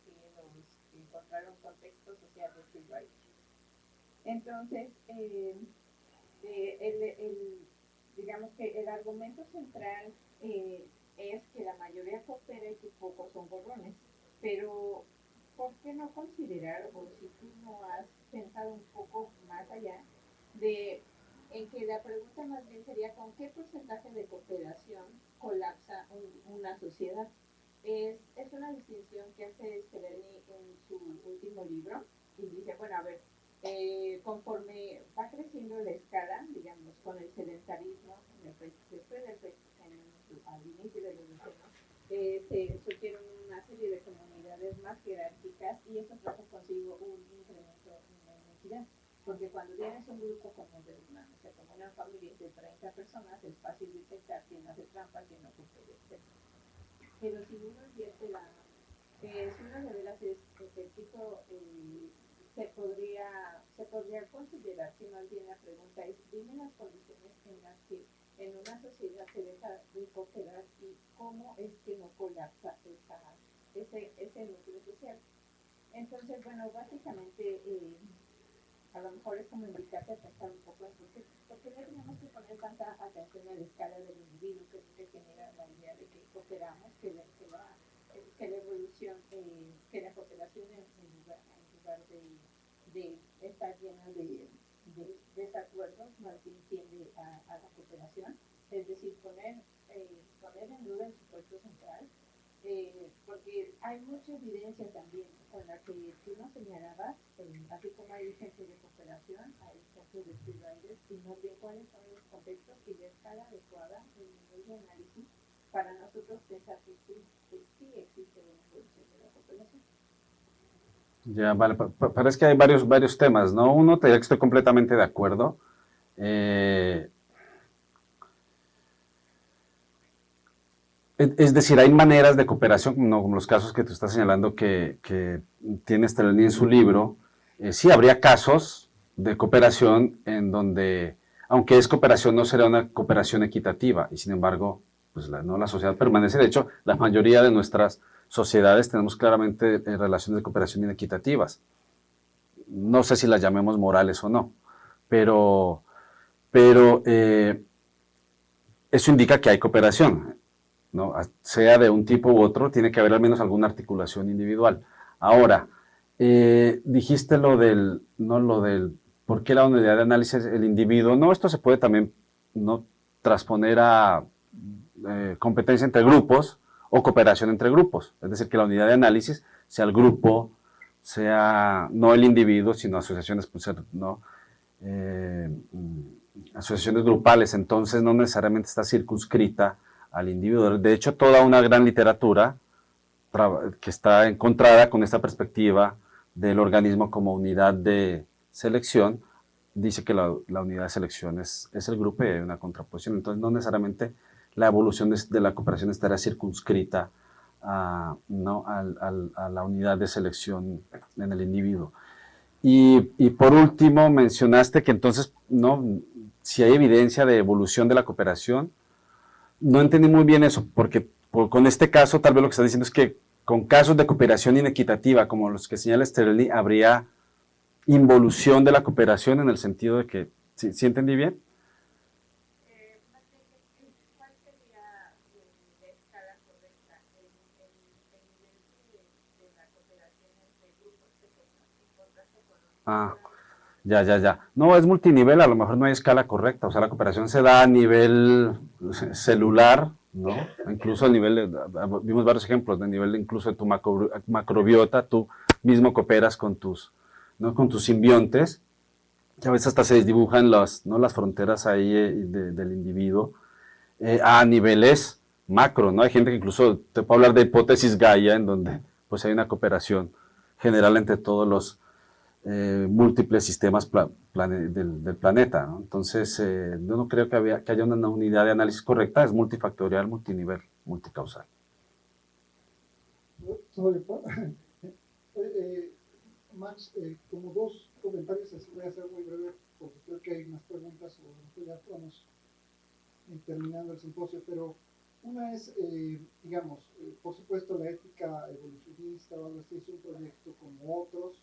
encontrar un contexto social de freeride. Entonces, digamos que el argumento central es que la mayoría coopera y que pocos son borrones, pero ¿por qué no considerar, o si tú no has pensado un poco más allá, en que la pregunta más bien sería ¿con qué porcentaje de cooperación colapsa una sociedad? Es una distinción que hace Sterling en su último libro y dice, bueno, a ver, conforme va creciendo la escala, digamos, con el sedentarismo, después del al inicio del evolución, se surgieron una serie de comunidades más jerárquicas y eso trajo consigo un incremento en la inequidad. Porque cuando tienes un grupo como una familia de 30 personas, es fácil detectar quién hace trampa, quién no cumple, etc. Pero si uno invierte si uno de veras es el tipo, se podría considerar, si más bien la pregunta es, dime las condiciones en las que en una sociedad se deja de cooperar y cómo es que no colapsa ese núcleo social. Entonces, bueno, básicamente, a lo mejor es como invitarte a pensar un poco en por qué le tenemos que poner tanta atención a la escala del individuo, que es lo que genera la idea de que cooperamos, que la evolución, que la cooperación en lugar de estar llena de desacuerdos, más bien tiende a la cooperación, es decir, poner en duda el supuesto central, porque hay mucha evidencia también con la que tú nos señalabas, así como hay gente de cooperación, hay gente de freeriders, y más bien cuáles son los contextos y la escala adecuada, el nivel de análisis, para nosotros pensar que sí existe una evolución de la cooperación. Ya, vale, parece que hay varios temas, ¿no? Uno, te diría que estoy completamente de acuerdo. Es decir, hay maneras de cooperación, no como los casos que tú estás señalando que tiene Sterling en su libro. Sí habría casos de cooperación en donde, aunque es cooperación, no será una cooperación equitativa, y sin embargo, pues la sociedad permanece. De hecho, la mayoría de nuestras sociedades tenemos claramente relaciones de cooperación inequitativas. No sé si las llamemos morales o no, pero eso indica que hay cooperación, ¿no? Sea de un tipo u otro, tiene que haber al menos alguna articulación individual. Ahora, dijiste lo del ¿por qué la unidad de análisis el individuo? No, esto se puede también no transponer a competencia entre grupos o cooperación entre grupos. Es decir, que la unidad de análisis sea el grupo, sea no el individuo, sino asociaciones, ¿no? Asociaciones grupales, entonces no necesariamente está circunscrita al individuo. De hecho, toda una gran literatura que está encontrada con esta perspectiva del organismo como unidad de selección, dice que la unidad de selección es el grupo y hay una contraposición. Entonces, no necesariamente la evolución de la cooperación estará circunscrita a la unidad de selección en el individuo. Y por último, mencionaste que entonces, ¿no? Si hay evidencia de evolución de la cooperación, no entendí muy bien eso, porque con este caso tal vez lo que está diciendo es que con casos de cooperación inequitativa, como los que señala Sterling, habría involución de la cooperación en el sentido de que, ¿sí entendí bien? ¿Cuál sería la escala correcta? El nivel de la cooperación entre grupos pequeños en contraste con Ya. No, es multinivel, a lo mejor no hay escala correcta, o sea, la cooperación se da a nivel celular, ¿no? Incluso a nivel, vimos varios ejemplos, de nivel incluso de tu macrobiota, tú mismo cooperas con tus simbiontes, que a veces hasta se dibujan las fronteras ahí del individuo, a niveles macro, ¿no? Hay gente que incluso te puede hablar de hipótesis Gaia, en donde pues hay una cooperación general entre todos los múltiples sistemas del planeta, ¿no? Entonces, yo no creo que haya una unidad de análisis correcta, es multifactorial, multinivel, multicausal. Max, como dos comentarios, así voy a ser muy breve, porque creo que hay más preguntas o ya estamos terminando el simposio, pero Una es, digamos, por supuesto, la ética evolucionista o algo así es un proyecto como otros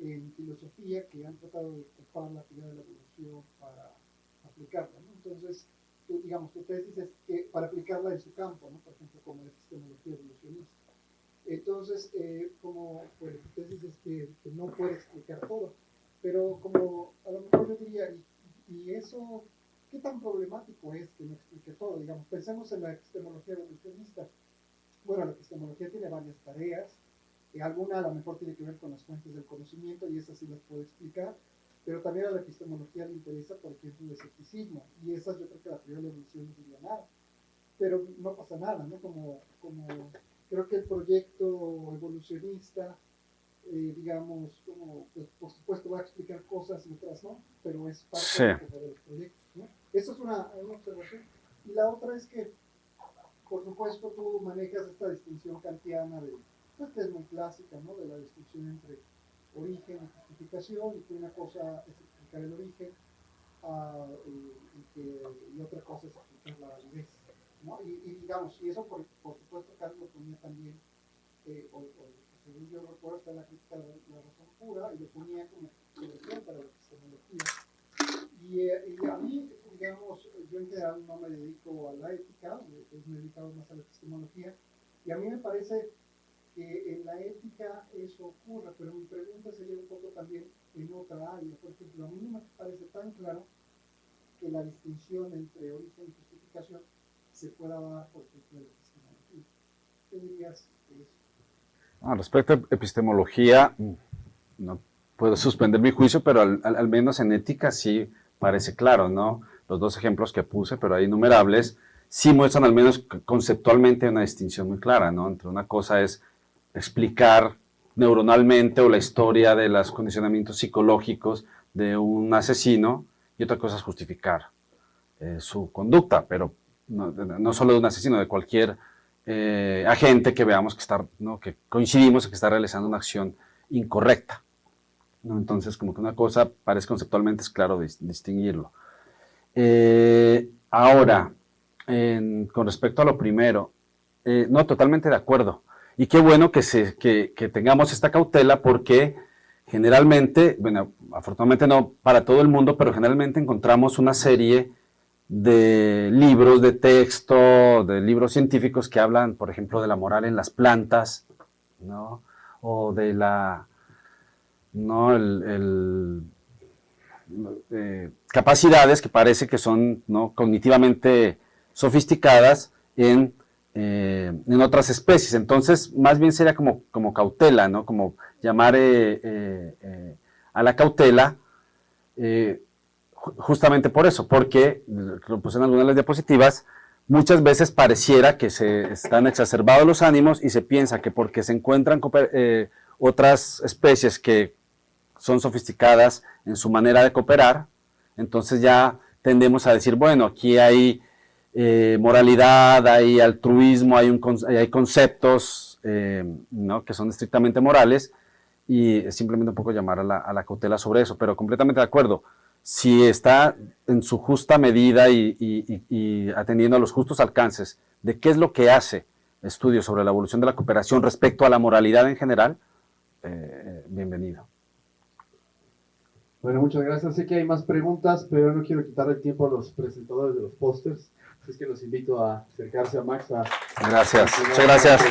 en filosofía que han tratado de ocupar la teoría de la evolución para aplicarla, ¿no? Entonces, digamos, tu tesis es que para aplicarla en su campo, ¿no? Por ejemplo, como la epistemología evolucionista. Entonces, como pues, tu tesis es que no puede explicar todo, pero como a lo mejor yo diría, y eso, ¿qué tan problemático es que no explique todo? Digamos, pensemos en la epistemología evolucionista. Bueno, la epistemología tiene varias tareas, alguna a lo mejor tiene que ver con las fuentes del conocimiento y esas sí las puede explicar, pero también a la epistemología le interesa, por ejemplo, el escepticismo, y esas yo creo que la teoría de la evolución no diría nada, pero no pasa nada, ¿no? Como creo que el proyecto evolucionista, digamos, como, pues, por supuesto va a explicar cosas y otras no, pero es parte de los proyectos, ¿no? Eso es una observación. Y la otra es que, por supuesto, tú manejas esta distinción kantiana de, pues, que es muy clásica, ¿no? De la distinción entre origen y justificación, y que una cosa es explicar el origen y otra cosa es explicar la validez, ¿no? Y digamos, y eso por supuesto Kant lo ponía también, según yo recuerdo, está en la crítica de la razón pura, y lo ponía como solución para la epistemología. Y a mí, digamos, yo en general no me dedico a la ética, me he dedicado más a la epistemología, y a mí me parece que en la ética eso ocurre, pero mi pregunta sería un poco también en otra área. Por ejemplo, a mí no me parece tan claro que la distinción entre origen y justificación se pueda dar, por ejemplo, en la epistemología. ¿Qué dirías de eso? Respecto a epistemología, no puedo suspender mi juicio, pero al menos en ética sí parece claro, ¿no? Los dos ejemplos que puse, pero hay innumerables, sí muestran al menos conceptualmente una distinción muy clara, ¿no? Entre una cosa es explicar neuronalmente o la historia de los condicionamientos psicológicos de un asesino, y otra cosa es justificar su conducta, pero no solo de un asesino, de cualquier agente que veamos que está, ¿no? Que coincidimos en que está realizando una acción incorrecta, ¿no? Entonces, como que una cosa parece conceptualmente es claro distinguirlo. Ahora, con respecto a lo primero, no, totalmente de acuerdo. Y qué bueno que tengamos esta cautela, porque generalmente, bueno, afortunadamente no para todo el mundo, pero generalmente encontramos una serie de libros de texto, de libros científicos que hablan, por ejemplo, de la moral en las plantas, ¿no? O de la, ¿no? Capacidades que parece que son, ¿no? Cognitivamente sofisticadas en otras especies. Entonces, más bien sería como cautela, ¿no? Como llamar a la cautela, justamente por eso, porque, lo puse en algunas de las diapositivas, muchas veces pareciera que se están exacerbados los ánimos y se piensa que porque se encuentran otras especies que son sofisticadas en su manera de cooperar, entonces ya tendemos a decir, bueno, aquí hay moralidad, hay altruismo, hay conceptos, ¿no? Que son estrictamente morales, y es simplemente un poco llamar a la cautela sobre eso, pero completamente de acuerdo. Si está en su justa medida y atendiendo a los justos alcances de qué es lo que hace estudios sobre la evolución de la cooperación respecto a la moralidad en general, bienvenido. Bueno, muchas gracias. Sé que hay más preguntas, pero no quiero quitar el tiempo a los presentadores de los pósters. Así es que los invito a acercarse a Max. Gracias. Muchas gracias.